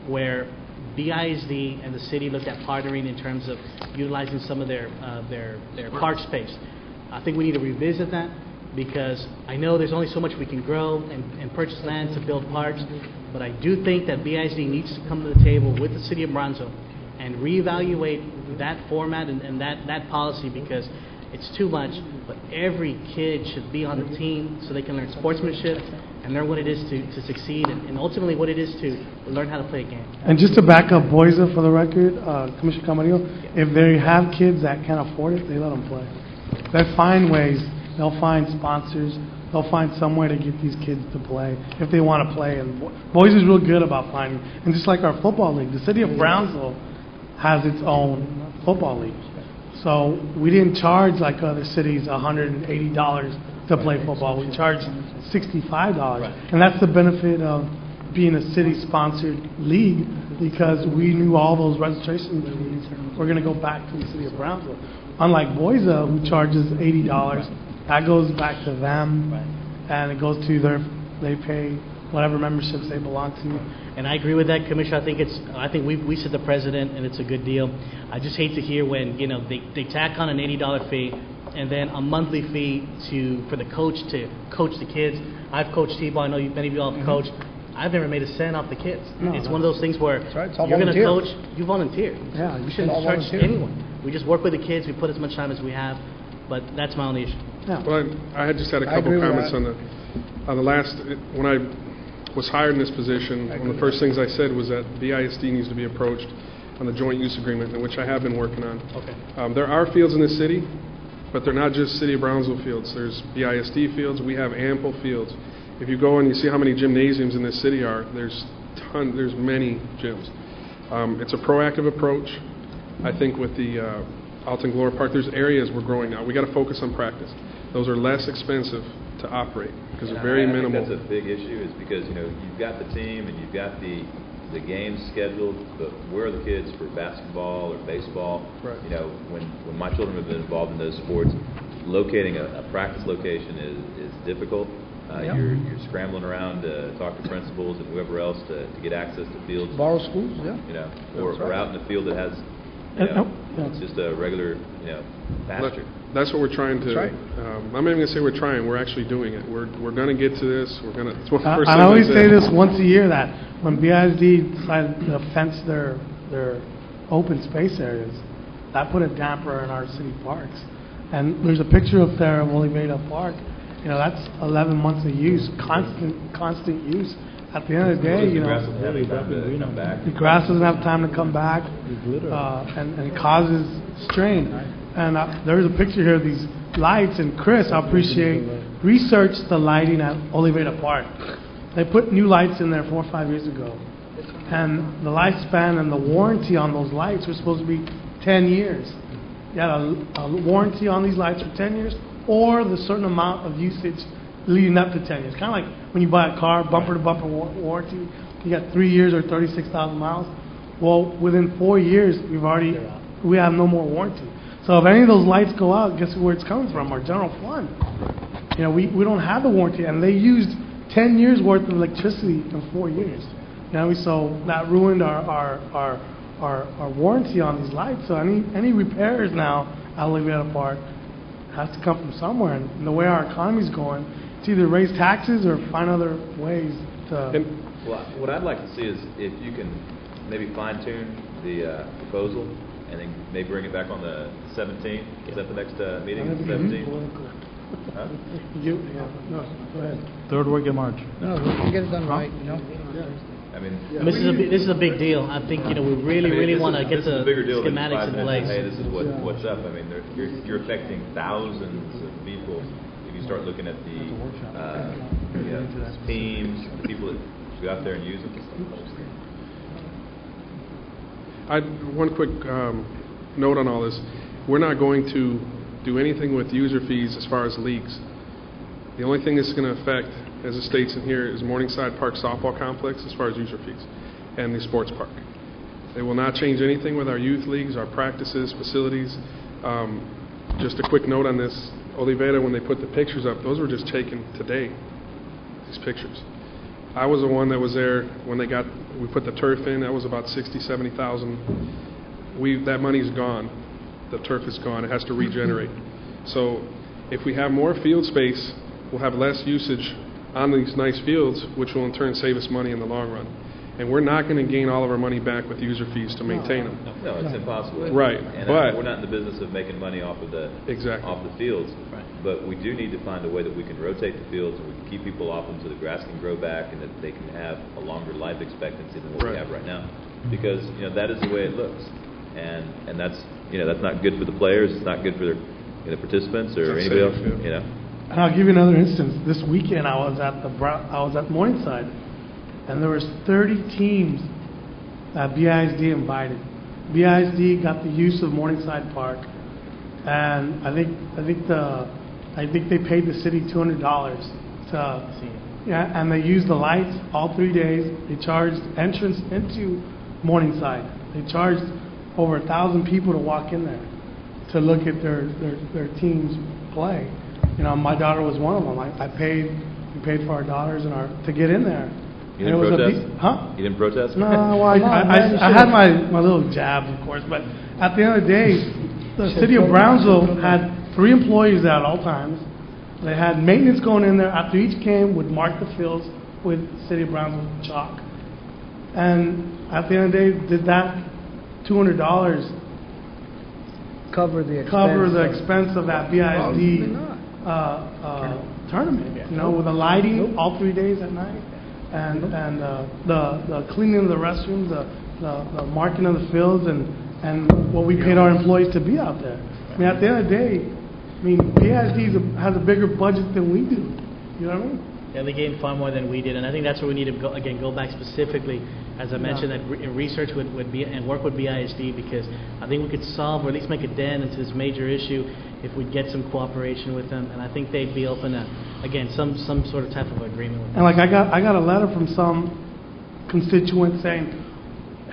where BISD and the city looked at partnering in terms of utilizing some of their park space. I think we need to revisit that, because I know there's only so much we can grow and purchase land to build parks, but I do think that BISD needs to come to the table with the city of Bronzeville and reevaluate that format and that policy, because it's too much. But every kid should be on the team so they can learn sportsmanship and learn what it is to succeed, and ultimately what it is to learn how to play a game. And just to back up Boysa for the record, Commissioner Camarillo, if they have kids that can't afford it, they let them play. They find ways. They'll find sponsors. They'll find somewhere to get these kids to play if they want to play. And Boysa's real good about finding. And just like our football league, the city of Brownsville, has its own football league. So we didn't charge like other cities $180 to play football. We charged $65. And that's the benefit of being a city-sponsored league, because we knew all those registration fees were going to go back to the city of Brownsville. Unlike Boise, who charges $80, that goes back to them, and it goes to they pay whatever memberships they belong to. And I agree with that, Commissioner. I think we set the precedent, and it's a good deal. I just hate to hear when, they tack on an $80 fee and then a monthly fee for the coach to coach the kids. I've coached T-ball. I know many of you all have coached. I've never made a cent off the kids. It's one of those things where you're going to coach, you volunteer. Yeah, you shouldn't charge anyone. We just work with the kids. We put as much time as we have, but that's my only issue. Yeah. Well, I had just had a couple comments on the last, when I was hired in this position, one of the first things I said was that BISD needs to be approached on the joint use agreement, in which I have been working on. Okay. There are fields in the city, but they're not just City of Brownsville fields. There's BISD fields. We have ample fields. If you go and you see how many gymnasiums in this city are, there's many gyms. It's a proactive approach. I think with the Alton Gloria Park, there's areas we're growing now. We got to focus on practice. Those are less expensive to operate because they're very minimal. I think that's a big issue, is because you've got the team and you've got the games scheduled, but where are the kids for basketball or baseball? Right. When my children have been involved in those sports, locating a practice location is difficult. You're scrambling around to talk to principals and whoever else to get access to fields. Borrow schools, Or out in the field that has, it's just a regular, pasture. That's what we're trying to. I'm not even gonna say we're trying. We're actually doing it. We're gonna get to this. It's one of the first I always say this once a year, that when BISD decided to fence their open space areas, that put a damper in our city parks. And there's a picture up there of Oliveda Park. That's 11 months of use, constant use. At the end of the day, the grass doesn't have time to come back, and it causes strain. And there's a picture here of these lights, and Chris, I appreciate, researched the lighting at Oliveda Park. They put new lights in there 4 or 5 years ago, and the lifespan and the warranty on those lights were supposed to be 10 years. You had a warranty on these lights for 10 years, or the certain amount of usage leading up to 10 years. Kind of like when you buy a car, bumper-to-bumper warranty, you got 3 years or 36,000 miles. Well, within 4 years, we have no more warranty. So if any of those lights go out, guess where it's coming from? Our general fund. We don't have the warranty, and they used 10 years worth of electricity in 4 years. So that ruined our warranty on these lights. So any repairs now at Oliveda Park has to come from somewhere. And the way our economy's going, it's either raise taxes or find other ways to. Well, what I'd like to see is if you can maybe fine-tune the proposal and then maybe bring it back on the 17th. Is that the next meeting, the 17th? Huh? No, go ahead. Third week in March. No, we can get it done right, I mean, This is a big deal. I think we really want to get the schematics in place. Hey, this is what's up. I mean, you're affecting thousands of people if you start looking at the teams, the people that go out there and use them. One quick note on all this: we're not going to do anything with user fees as far as leagues. The only thing it's going to affect, as it states in here, is Morningside Park Softball Complex as far as user fees and the sports park. It will not change anything with our youth leagues, our practices, facilities. Just a quick note on this. Oliveda, when they put the pictures up, those were just taken today, these pictures. I was the one that was there when we put the turf in. That was about 60,000, 70,000. That money's gone. The turf is gone. It has to regenerate. So if we have more field space, we'll have less usage on these nice fields, which will in turn save us money in the long run. And we're not going to gain all of our money back with user fees to maintain them. No, it's impossible. Right, and but we're not in the business of making money off of the fields. Right. But we do need to find a way that we can rotate the fields and we can keep people off them so the grass can grow back and that they can have a longer life expectancy than what we have right now. Because that is the way it looks, and that's that's not good for the players. It's not good for the participants or anybody else. And I'll give you another instance. This weekend, I was at Morningside, and there was 30 teams that BISD invited. BISD got the use of Morningside Park, and I think they paid the city $200 to, yeah, and they used the lights all 3 days. They charged entrance into Morningside. They charged over 1,000 people to walk in there to look at their teams play. You know, my daughter was one of them. We paid for our daughters and to get in there. You didn't protest? Huh? You didn't protest? No, well, I had my little jabs, of course, but at the end of the day, the city of Brownsville had 3 employees at all times. They had maintenance going in there after each game, would mark the fields with city of Brownsville chalk. And at the end of the day, did that $200 Cover the expense of that BISD tournament? You know, with the lighting all 3 days at night, and the cleaning of the restrooms, the marking of the fields, and what we paid our employees to be out there. I mean, at the end of the day, I mean, BISD has a bigger budget than we do. You know what I mean? Yeah, they gained far more than we did, and I think that's where we need to go back specifically, as I mentioned, that research would be and work with BISD, because I think we could solve or at least make a dent into this major issue if we get some cooperation with them, and I think they'd be open to, again, some sort of type of agreement with them. And like I got a letter from some constituent saying,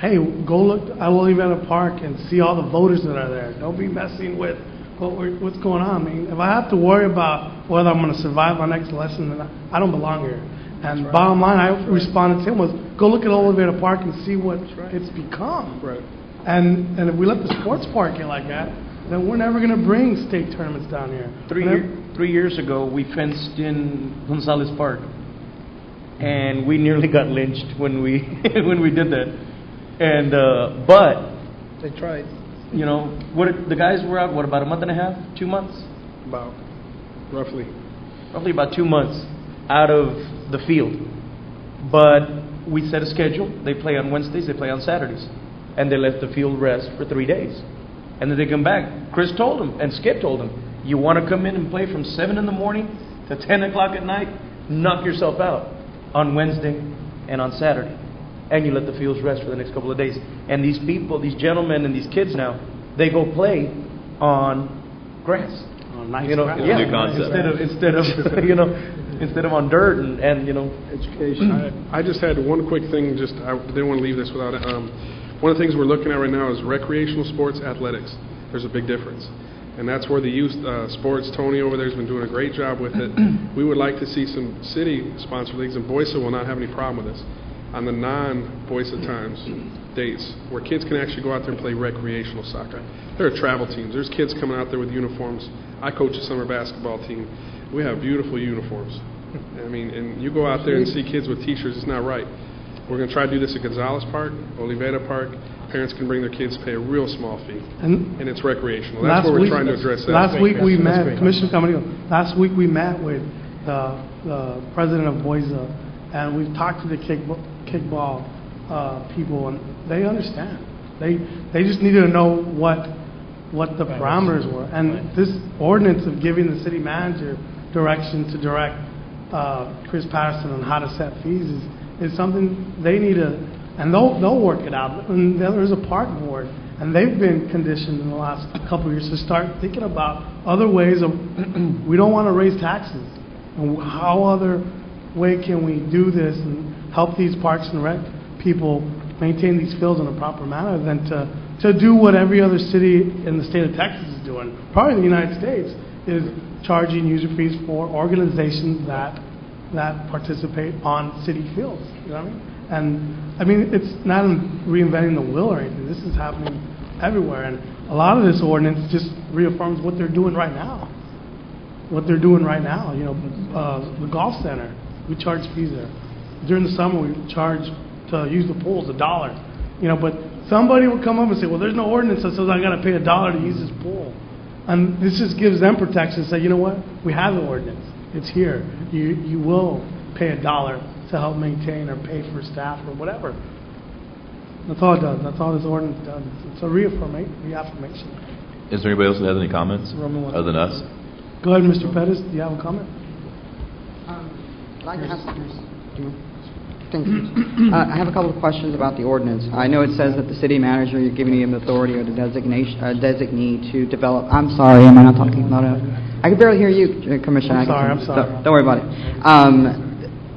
hey, go look at Olivetta Park and see all the voters that are there. Don't be messing with what's going on. I mean, if I have to worry about whether I'm going to survive my next election, then I don't belong here. And bottom line, I responded to him was, go look at Olivetta Park and see what it's become. Right. And if we let the sports park get like that, then we're never going to bring state tournaments down here. 3 years ago, we fenced in Gonzalez Park, and we nearly got lynched when we when we did that. And but they tried. You know, the guys were out, about a month and a half, 2 months? About, roughly about 2 months out of the field. But we set a schedule. They play on Wednesdays, they play on Saturdays. And they let the field rest for 3 days. And then they come back. Chris told them, and Skip told them, you want to come in and play from 7 in the morning to 10 o'clock at night? Knock yourself out on Wednesday and on Saturday. And you let the fields rest for the next couple of days. And these people, these gentlemen and these kids now, they go play on grass. Nice, you know, it's a new concept. Instead of on dirt and you know, education. I just had one quick thing. I didn't want to leave this without it. One of the things we're looking at right now is recreational sports, athletics. There's a big difference, and that's where the youth sports. Tony over there has been doing a great job with it. We would like to see some city-sponsored leagues, and Boysa will not have any problem with this. On the non-Boysa times, dates, where kids can actually go out there and play recreational soccer. There are travel teams. There's kids coming out there with uniforms. I coach a summer basketball team. We have beautiful uniforms. I mean, and you go out there and see kids with T-shirts, it's not right. We're going to try to do this at Gonzalez Park, Olivetta Park. Parents can bring their kids, pay a real small fee, and it's recreational. That's what we're trying to address. Last week we met, Commissioner Camarillo, last week we met with the president of Boysa, and we've talked to the kickball people, and they understand. They just needed to know what the parameters were. And this ordinance of giving the city manager direction to direct Chris Patterson on how to set fees is something they need to, and they'll work it out. And there's a park board, and they've been conditioned in the last couple of years to start thinking about other ways of, we don't want to raise taxes. And how other way can we do this and help these parks and rec people maintain these fields in a proper manner than to do what every other city in the state of Texas is doing, probably the United States, is charging user fees for organizations that participate on city fields. You know what I mean? And I mean, it's not reinventing the wheel or anything. This is happening everywhere, and a lot of this ordinance just reaffirms what they're doing right now. What they're doing right now, you know, the golf center, we charge fees there. During the summer, we charge to use the pools $1. You know, but somebody will come up and say, well, there's no ordinance that says I got to pay $1 to use this pool. And this just gives them protection. Say, you know what? We have the ordinance. It's here. You will pay $1 to help maintain or pay for staff or whatever. That's all it does. That's all this ordinance does. It's a reaffirmation. Is there anybody else that has any comments other than us? Go ahead, Mr. Pettis. Do you have a comment? I'd like to have Thank you. I have a couple of questions about the ordinance. I know it says that the city manager, you're giving him authority or the designee to develop. I'm sorry, am I not talking about it? I can barely hear you, Commissioner. I'm sorry. Don't worry about it.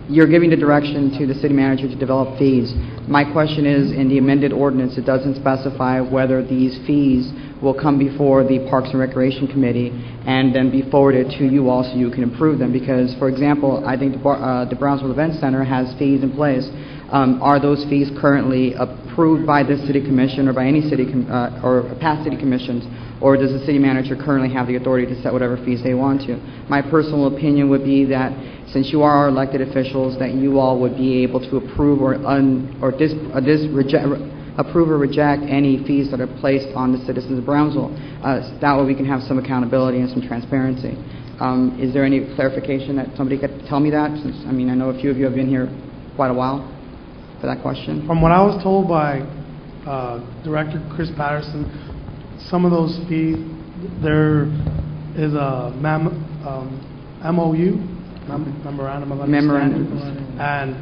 You're giving the direction to the city manager to develop fees. My question is, in the amended ordinance, it doesn't specify whether these fees will come before the Parks and Recreation Committee and then be forwarded to you all so you can approve them. Because, for example, I think the Brownsville Event Center has fees in place. Are those fees currently approved by the city commission or by any city or past city commissions, or does the city manager currently have the authority to set whatever fees they want to? My personal opinion would be that since you are our elected officials, that you all would be able to approve approve or reject any fees that are placed on the citizens of Brownsville. That way we can have some accountability and some transparency. Is there any clarification that somebody could tell me that? Since, I mean, I know a few of you have been here quite a while for that question. From what I was told by Director Chris Patterson, some of those fees, there is a MOU, Memorandum of Understanding, and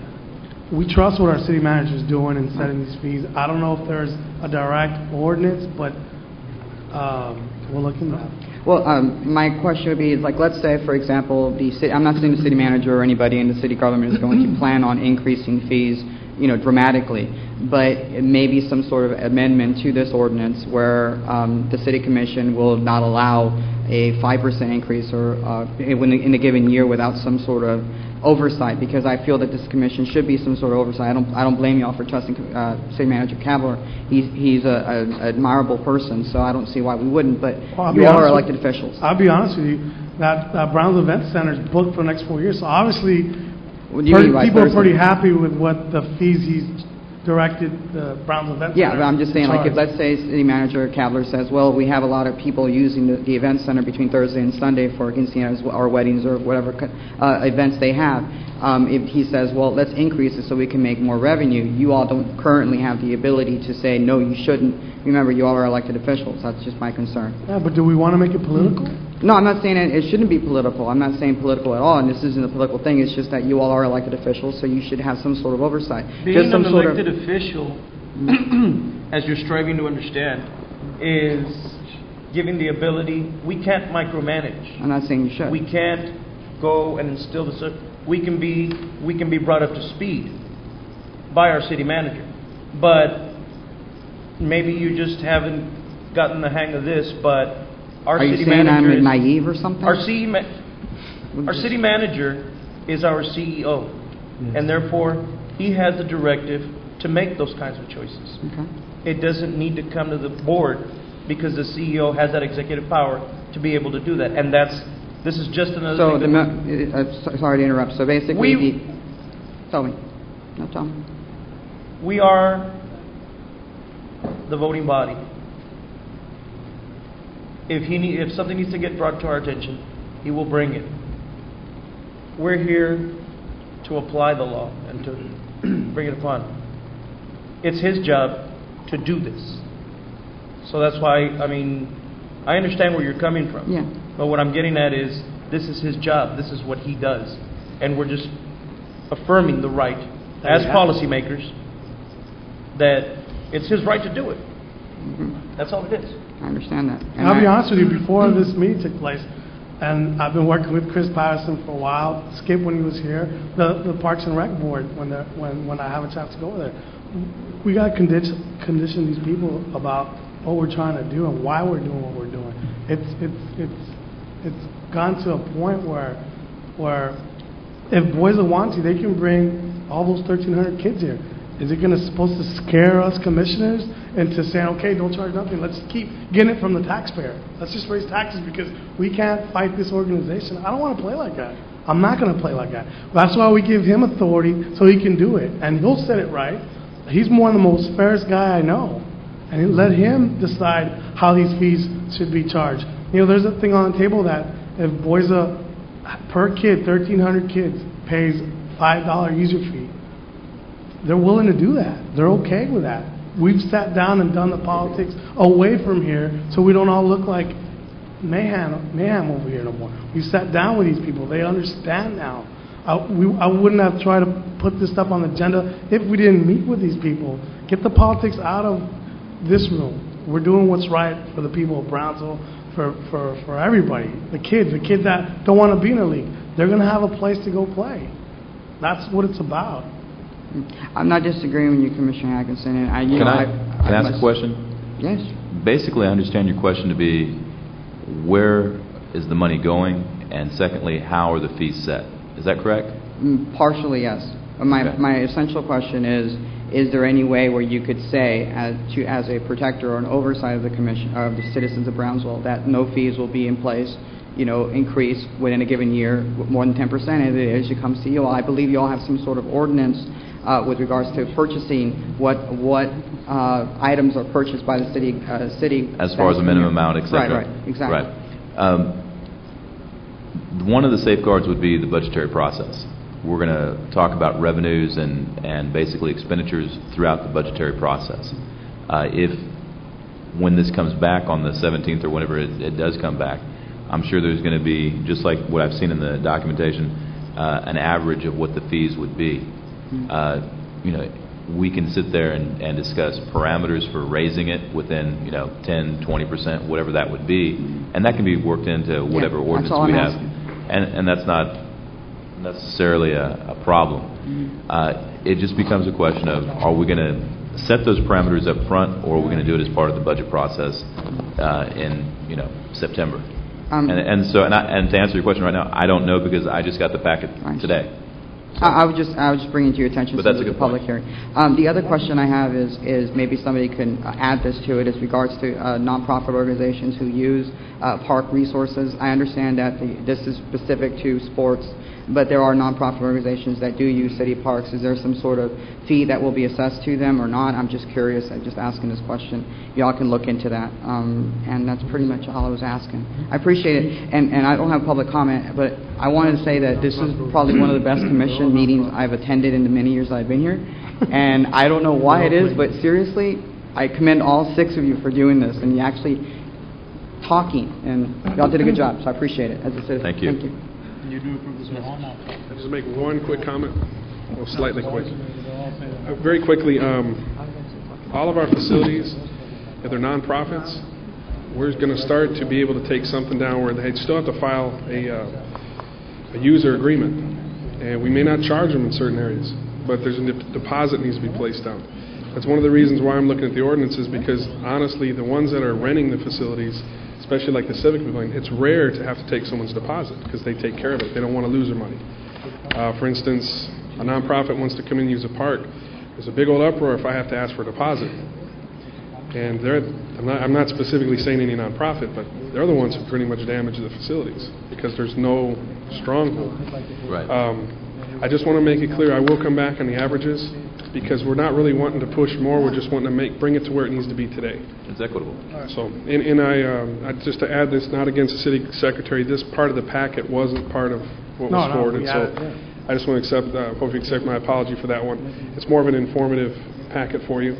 we trust what our city manager is doing in setting these fees. I don't know if there's a direct ordinance, but we'll look into that. Well, my question would be, is like, let's say, for example, the city, I'm not saying the city manager or anybody in the city government is going to plan on increasing fees, you know, dramatically, but it may be some sort of amendment to this ordinance where the city commission will not allow a 5% increase or in a given year without some sort of oversight, because I feel that this commission should be some sort of oversight. I don't blame y'all for trusting City Manager Kabler. He's an admirable person, so I don't see why we wouldn't, but you all are elected officials. I'll be honest with you, that Brownsville Event Center is booked for the next 4 years, so obviously people are pretty happy with what the fees he's directed the Brownsville Event Center. Yeah, but I'm just saying, like, if let's say City Manager Kabler says, well, we have a lot of people using the event center between Thursday and Sunday for quinceañeras or weddings or whatever events they have. If he says, well, let's increase it so we can make more revenue, you all don't currently have the ability to say, no, you shouldn't. Remember, you all are elected officials. That's just my concern. Yeah, but do we want to make it political? No, I'm not saying it shouldn't be political. I'm not saying political at all, and this isn't a political thing. It's just that you all are elected officials, so you should have some sort of oversight. Being an elected official, as you're striving to understand, is giving the ability. We can't micromanage. I'm not saying you should. We can't go and instill the. We can be brought up to speed by our city manager, but maybe you just haven't gotten the hang of this. But our city manager I'm naive or something? Our city manager is our CEO, and therefore he has the directive to make those kinds of choices. Okay. It doesn't need to come to the board because the CEO has that executive power to be able to do that, and this is just another thing. Sorry to interrupt. So basically, tell me. No, tell me. We are the voting body. If something needs to get brought to our attention, he will bring it. We're here to apply the law and to bring it upon. It's his job to do this. So that's why, I mean, I understand where you're coming from. Yeah. But what I'm getting at is, this is his job. This is what he does. And we're just affirming the right, as policymakers, that it's his right to do it. That's all it is. I understand that. And I'll be honest with you, before this meeting took place, and I've been working with Chris Patterson for a while, Skip when he was here, the Parks and Rec Board, when I have a chance to go over there, we got to condition these people about what we're trying to do and why we're doing what we're doing. It's gone to a point where if Boise wants to, they can bring all those 1,300 kids here. Is it supposed to scare us commissioners into saying, okay, don't charge nothing, let's keep getting it from the taxpayer. Let's just raise taxes because we can't fight this organization. I don't want to play like that. I'm not going to play like that. That's why we give him authority so he can do it. And he'll set it right. He's one of the most fairest guy I know. And let him decide how these fees should be charged. You know, there's a thing on the table that if Boise, per kid, 1,300 kids, pays $5 user fee, they're willing to do that. They're okay with that. We've sat down and done the politics away from here so we don't all look like mayhem over here no more. We sat down with these people. They understand now I wouldn't have tried to put this stuff on the agenda if we didn't meet with these people. Get the politics out of this room. We're doing what's right for the people of Brownsville, for everybody. The kids that don't want to be in the league, they're going to have a place to go play. That's what it's about. I'm not disagreeing with you, Commissioner Atkinson, and Can I ask a question? Yes. Basically, I understand your question to be, where is the money going? And secondly, how are the fees set? Is that correct? Partially, yes. My essential question is there any way where you could say, as a protector or an oversight of the commission, of the citizens of Brownsville, that no fees will be in place, increase within a given year more than 10%, as it is, you come see you all. I believe you all have some sort of ordinance with regards to purchasing what items are purchased by the city. As far as the minimum amount, et cetera. Right, exactly. Right. One of the safeguards would be the budgetary process. We're going to talk about revenues and basically expenditures throughout the budgetary process. When this comes back on the 17th or whenever it does come back, I'm sure there's going to be, just like what I've seen in the documentation, an average of what the fees would be. We can sit there and discuss parameters for raising it within 10, 20%, whatever that would be, and that can be worked into whatever ordinance we have, and that's not necessarily a problem. It just becomes a question of, are we going to set those parameters up front, or are we going to do it as part of the budget process in September? And to answer your question right now, I don't know, because I just got the packet today. I was just bringing to your attention But that's the a good public point. hearing. The other question I have is maybe somebody can add this to it, as regards to nonprofit organizations who use park resources. I understand that this is specific to sports, but there are nonprofit organizations that do use city parks. Is there some sort of fee that will be assessed to them or not? I'm just curious. I'm just asking this question. Y'all can look into that. And that's pretty much all I was asking. I appreciate it. And I don't have public comment, but I wanted to say that this is probably one of the best commission meetings I've attended in the many years I've been here. And I don't know why it is, but seriously, I commend all 6 of you for doing this and you actually talking. And y'all did a good job, so I appreciate it as a citizen. Thank you. Thank you. You do approve this one? I'll just make one quick comment, well, slightly quick. Very quickly, all of our facilities, if they're nonprofits, we're going to start to be able to take something down where they still have to file a user agreement, and we may not charge them in certain areas, but there's a deposit needs to be placed down. That's one of the reasons why I'm looking at the ordinances, because honestly, the ones that are renting the facilities, especially like the Civic Pavilion, it's rare to have to take someone's deposit because they take care of it. They don't want to lose their money. For instance, a nonprofit wants to come in and use a park. There's a big old uproar if I have to ask for a deposit. And I'm not specifically saying any nonprofit, but they're the ones who pretty much damage the facilities because there's no stronghold. Right. I just want to make it clear, I will come back on the averages, because we're not really wanting to push more, we're just wanting to bring it to where it needs to be today. It's equitable. So, and I just to add this, not against the city secretary, this part of the packet wasn't part of what was forwarded, so I just want to hope you accept my apology for that one. It's more of an informative packet for you,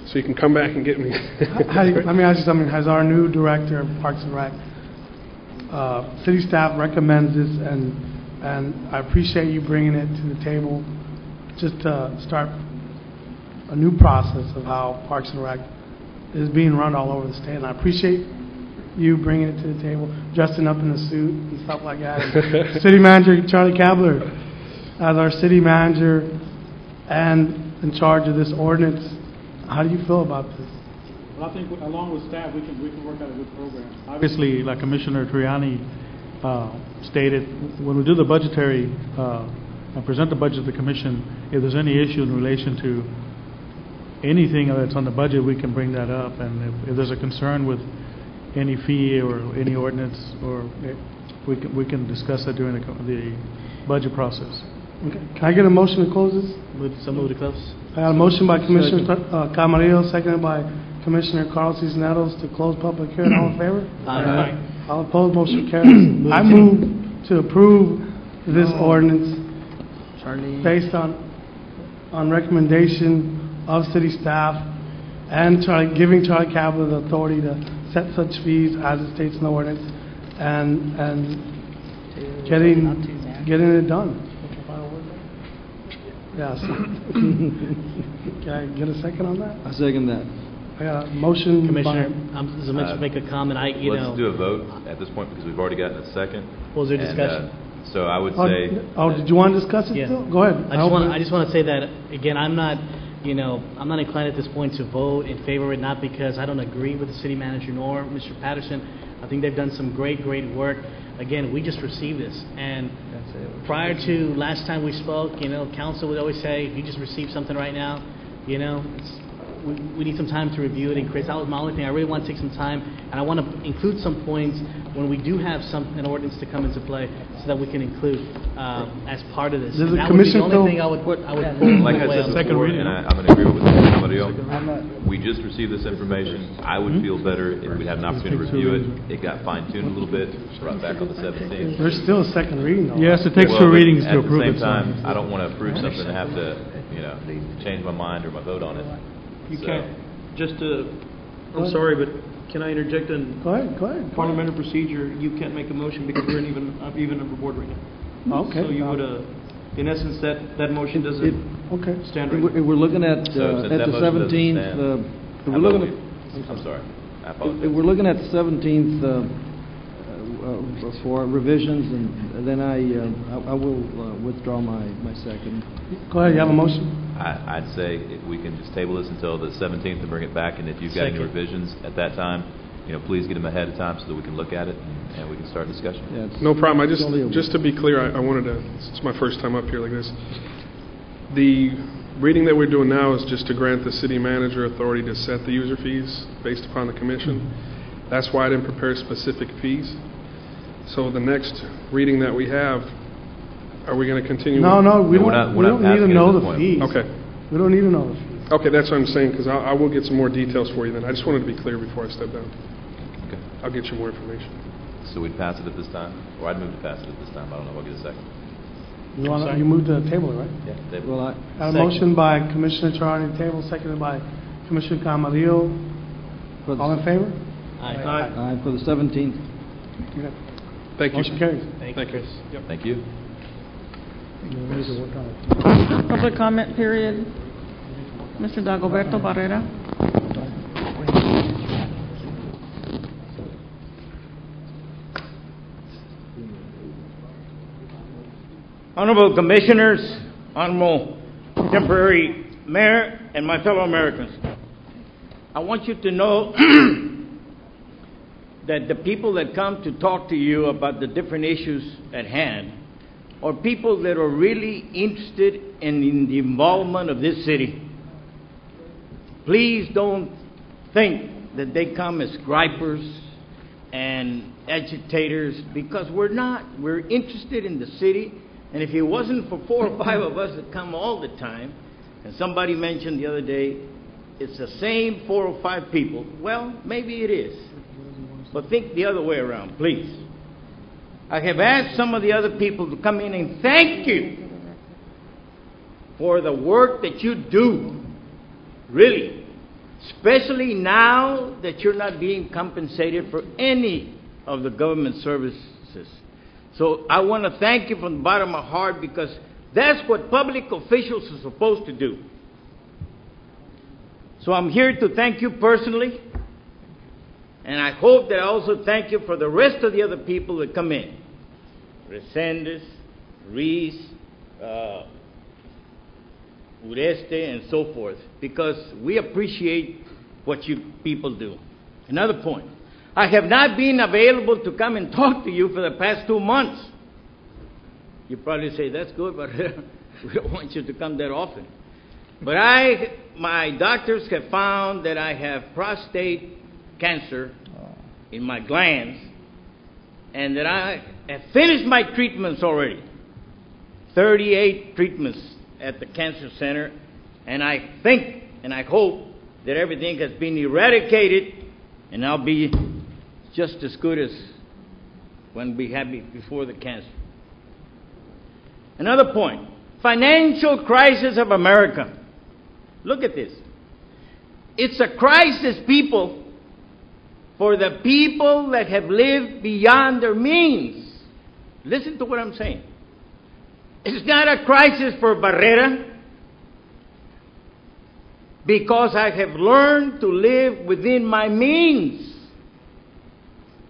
so you can come back and get me. Let me ask you something. Has our new director of Parks and Rec, city staff recommends this, and I appreciate you bringing it to the table, just to start a new process of how Parks and Rec is being run all over the state. And I appreciate you bringing it to the table, dressing up in a suit and stuff like that. City Manager Charlie Kabler, as our city manager and in charge of this ordinance, how do you feel about this? Well, I think along with staff, we can work out a good program. Obviously, like Commissioner Triani stated, when we do the budgetary and present the budget to the commission, if there's any issue in relation to anything that's on the budget, we can bring that up. And if there's a concern with any fee or any ordinance, or we can discuss that during the budget process. Okay. Can I get a motion to close this? Some move to close. I got a motion by Commissioner Camarillo, seconded by Commissioner Carlos Cisneros to close public hearing. All in favor? Aye. All opposed, motion carries. I move to approve this ordinance based on recommendation of city staff and giving Charlie Kabler the authority to set such fees as it states in the ordinance and getting it done. Yes. Can I get a second on that? I second that. I got a motion by... Commissioner, just to make a comment, Let's do a vote at this point because we've already gotten a second. Was there And, discussion? So I would say. Did you want to discuss it Yeah. still? Go ahead. I just want to say that, again, I'm not inclined at this point to vote in favor of it, not because I don't agree with the city manager nor Mr. Patterson. I think they've done some great work. Again, we just received this, and prior to last time we spoke, council would always say, if you just received something right now, we need some time to review it. And Chris, that was my only thing. I really want to take some time, and I want to include some points when we do have an ordinance to come into play, so that we can include as part of this. Does And the that would be the commission only feel- thing I would pull Like I away said on. before, and I'm in agreement with Mr. Camarillo, we just received this information. I would feel better if we had an opportunity to review it. It got fine-tuned a little bit, brought back on the 17th. There's still a second reading, though. Yes, it takes Well, two but readings to approve At it. the same time, I don't want to approve something and have to, change my mind or my vote on it. You So- can't, I'm sorry, but can I interject in Go ahead. parliamentary procedure? You can't make a motion because we're in even number board right now. Okay. So you would, in essence, that motion doesn't Okay. stand If right. we're looking at So since the that motion doesn't 17th, stand, if how we're looking about at... I'm sorry. I If apologize. we're looking at the 17th for revisions, and then I will withdraw my second. Go ahead, you have a motion? I'd say if we can just table this until the 17th and bring it back, and if you've got any Second. revisions at that time, please get them ahead of time so that we can look at it and we can start discussion. Yeah, it's- No problem. it's only a Just to be clear, I wanted to, it's my first time up here like this. The reading that we're doing now is just to grant the city manager authority to set the user fees based upon the commission. That's why I didn't prepare specific fees. So the next reading that we have, are we going to continue? No, we No, we're don't, not- we we're don't not need to passing it know at this the point. fees. Okay. We don't need to know the fees. Okay, that's what I'm saying, because I will get some more details for you then. I just wanted to be clear before I step down. Okay. I'll get you more information. So we'd pass it at this time, or I'd move to pass it at this time. I don't know if I'll get a second. You moved to the table, right? Yeah, David. Well, Got a motion by Commissioner Charlie table, seconded by Commissioner Camarillo. for the- All in favor? Aye, for the 17th. Thank you. Motion carries. Thank you, Chris. Thank you. Public comment period. Mr. Dagoberto Barrera. Honorable Commissioners, Honorable Temporary Mayor, and my fellow Americans, I want you to know that the people that come to talk to you about the different issues at hand are people that are really interested in the involvement of this city. Please don't think that they come as gripers and agitators, because we're not. We're interested in the city. And if it wasn't for 4 or 5 of us that come all the time, and somebody mentioned the other day, it's the same 4 or 5 people, well, maybe it is. But think the other way around, please. I have asked some of the other people to come in and thank you for the work that you do, really, especially now that you're not being compensated for any of the government services. So I want to thank you from the bottom of my heart, because that's what public officials are supposed to do. So I'm here to thank you personally, and I hope that I also thank you for the rest of the other people that come in. Resendez, Reese, Ureste, and so forth, because we appreciate what you people do. Another point. I have not been available to come and talk to you for the past 2 months. You probably say, that's good, but we don't want you to come that often. But my doctors have found that I have prostate cancer in my glands, and that I have finished my treatments already. 38 treatments at the cancer center, and I think and I hope that everything has been eradicated, and I'll be just as good as when we had before the cancer. Another point, financial crisis of America. Look at this. It's a crisis, people, for the people that have lived beyond their means. Listen to what I'm saying. It's not a crisis for Barrera. because I have learned to live within my means.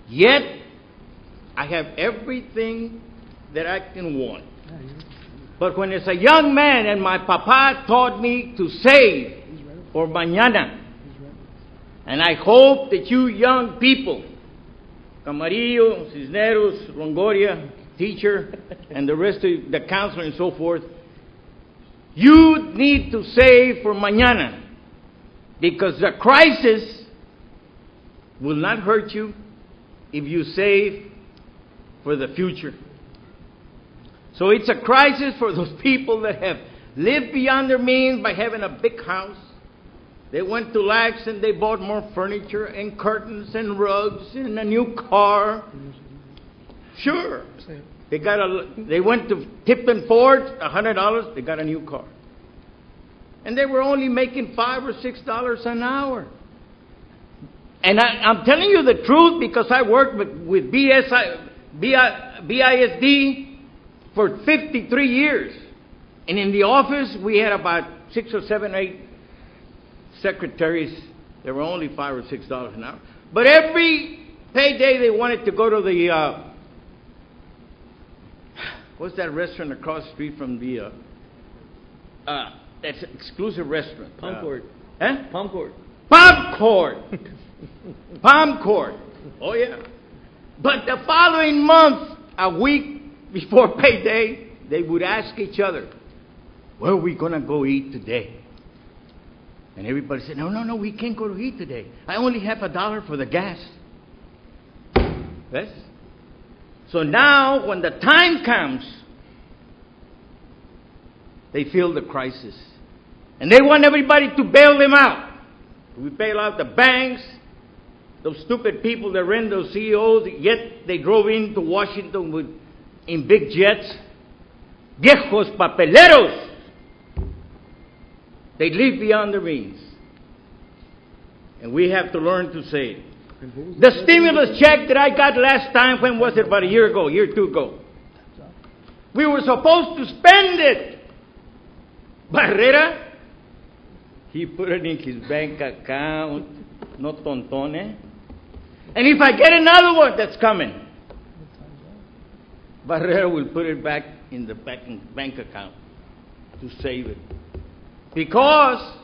Yet, I have everything that I can want. But when as a young man and my papa taught me to save for mañana, and I hope that you young people, Camarillo, Cisneros, Longoria, teacher, and the rest of the counselor and so forth, you need to save for mañana, because the crisis will not hurt you if you save for the future. So it's a crisis for those people that have lived beyond their means by having a big house. They went to Lax and they bought more furniture and curtains and rugs and a new car. Sure. They went to Tipton Ford, $100, they got a new car. And they were only making $5 or $6 an hour. And I'm telling you the truth because I worked with BISD for 53 years. And in the office, we had about 6 or 7, 8 secretaries. They were only $5 or $6 an hour. But every payday they wanted to go to the, what's that restaurant across the street from the, that's an exclusive restaurant. Palm Court. Huh? Palm Court. Palm Court. Palm Court. Oh, yeah. But the following month, a week before payday, they would ask each other, where are we going to go eat today? And everybody said, no, we can't go to eat today. I only have $1 for the gas. Yes? So now, when the time comes, they feel the crisis. And they want everybody to bail them out. We bail out the banks, those stupid people that rent those CEOs, yet they drove into Washington in big jets. Viejos papeleros. They live beyond their means. And we have to learn to save. The stimulus check that I got last time, when was it? About a year or 2 ago. We were supposed to spend it. Barrera, he put it in his bank account. No tonton, eh? And if I get another one that's coming, Barrera will put it back in the bank account to save it. Because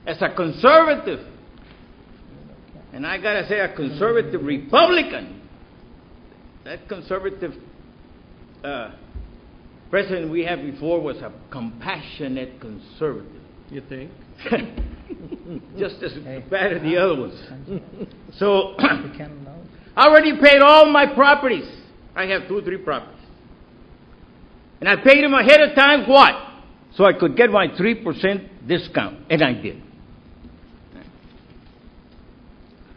as a conservative, and I gotta say a conservative Republican, that conservative president we had before was a compassionate conservative. You think? Just as bad as the other ones. So, I already paid all my properties. I have 2 or 3 properties. And I paid them ahead of time, what? So I could get my 3% discount. And I did.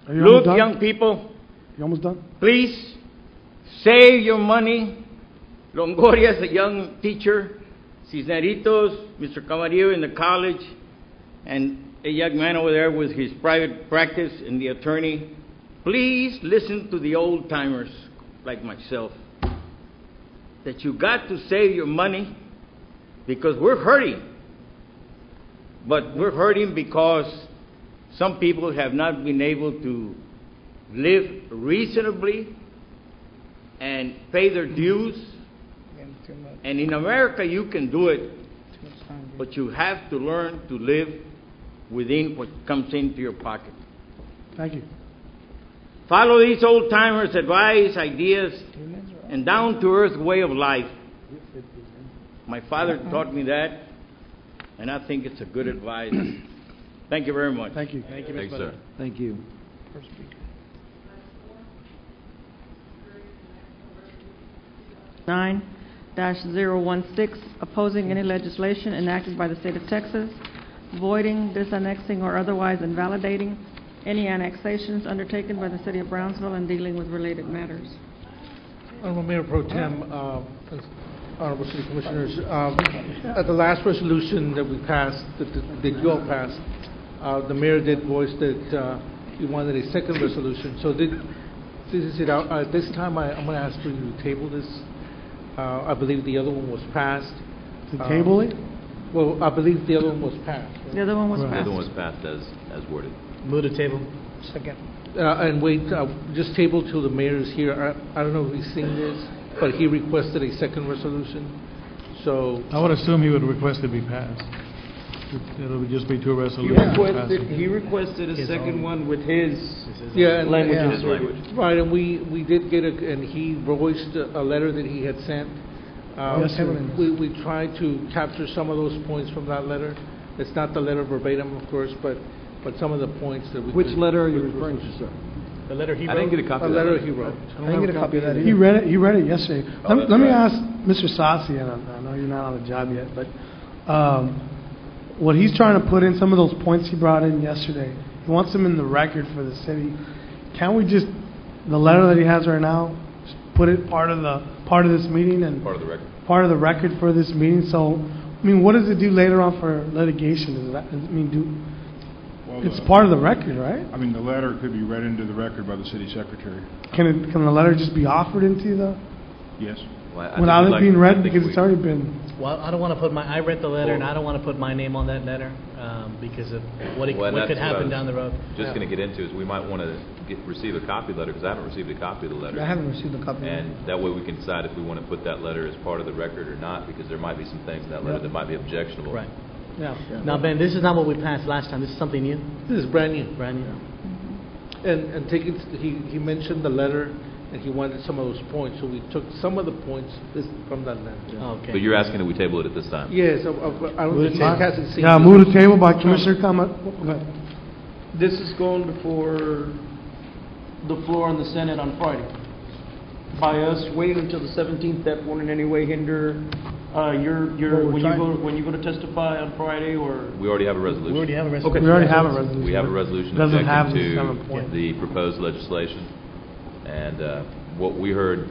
Look, young people. You almost done? Please, save your money. Longoria is a young teacher. Cisneritos, Mr. Camarillo in the college. And a young man over there with his private practice and the attorney. Please listen to the old timers like myself. That you got to save your money because we're hurting. But we're hurting because some people have not been able to live reasonably and pay their dues. And in America you can do it, but you have to learn to live within what comes into your pocket. Thank you. Follow these old timers' advice, ideas, and down-to-earth way of life. My father taught me that, and I think it's a good advice. Thank you very much. Thank you. Thank you, Thanks, Mr. sir. Thank you. 9-016, opposing any legislation enacted by the state of Texas, voiding, disannexing, or otherwise invalidating any annexations undertaken by the city of Brownsville and dealing with related matters. Honorable Mayor Pro Tem, Honorable City Commissioners, at the last resolution that we passed, that you all passed, the mayor did voice that he wanted a second resolution. So this is it out. At this time, I'm going to ask for you to table this. I believe the other one was passed. To table it? Well, I believe the other one was passed. right? The other one was The passed. other one was passed as worded. Move to table. Second. And wait, just table till the mayor is here. I don't know if he's seen this, but he requested a second resolution, so. I would assume he would request it be passed. It'll just be two resolutions. He requested a second one with his Yeah, and- languages. His language. Right, and we did get and he voiced a letter that he had sent. Yes, sir. We tried to capture some of those points from that letter. It's not the letter verbatim, of course, but some of the points that we. Which could- letter are you referring to, sir? The letter he I wrote? didn't get a copy A of that. letter he wrote. I didn't get a copy of that He either. read it yesterday. Oh, Let that's me right. ask Mr. Sassi, and I know you're not on the job yet, but, what he's trying to put in, some of those points he brought in yesterday, he wants them in the record for the city. Can't we just, the letter that he has right now, just put it part of this meeting and Part of the record. part of the record for this meeting? So, I mean, what does it do later on for litigation? Well, It's part of the record, right? I mean, the letter could be read into the record by the city secretary. Can the letter just be offered into the, Yes. Well, I think without we'd it like- being I read, think because we- it's already been, Well, I don't want to put I read the letter, and I don't want to put my name on that letter, because of what Well, could that's what I happen was down the road. Just going to get into is we might want to receive a copy of the letter, because I haven't received a copy of the letter. I haven't received a copy. And that way we can decide if we want to put that letter as part of the record or not, because there might be some things in that letter that might be objectionable. Right. Yeah. Now, Ben, this is not what we passed last time. This is something new? This is brand new. Brand new. And he mentioned the letter, and he wanted some of those points, so we took some of the points from that letter. Okay. But you're asking that we table it at this time? Yes, I don't think he hasn't seen. yeah, this. move the table by Commissioner Kama. Go ahead. This is going before the floor in the Senate on Friday. By us waiting until the 17th, that won't in any way hinder when you go to testify on Friday, or? We already have a resolution. We already have a resolution. Okay. We already have a resolution. We have a resolution Doesn't have the objecting 7 to point. the proposed legislation. And what we heard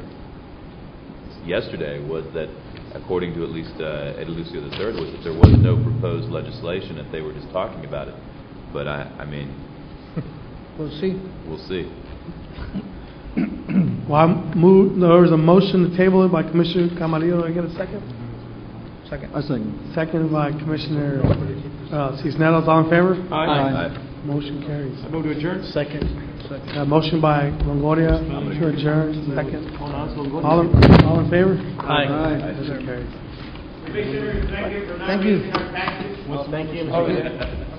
yesterday was that, according to at least Eddie Lucio III, was that there was no proposed legislation, that they were just talking about it. But I mean, We'll see. we'll see. Well, there was a motion to table it by Commissioner Camarillo. Do I get a second? Second. I second. Second by Commissioner Cisneros. All in favor? Aye. Motion carries. I move to adjourn? Second. Motion by Longoria to adjourn. Second. All in favor? Aye. Motion carries. Commissioners, thank you for not Thank you. raising our taxes. Well, thank you, Mr. Mayor.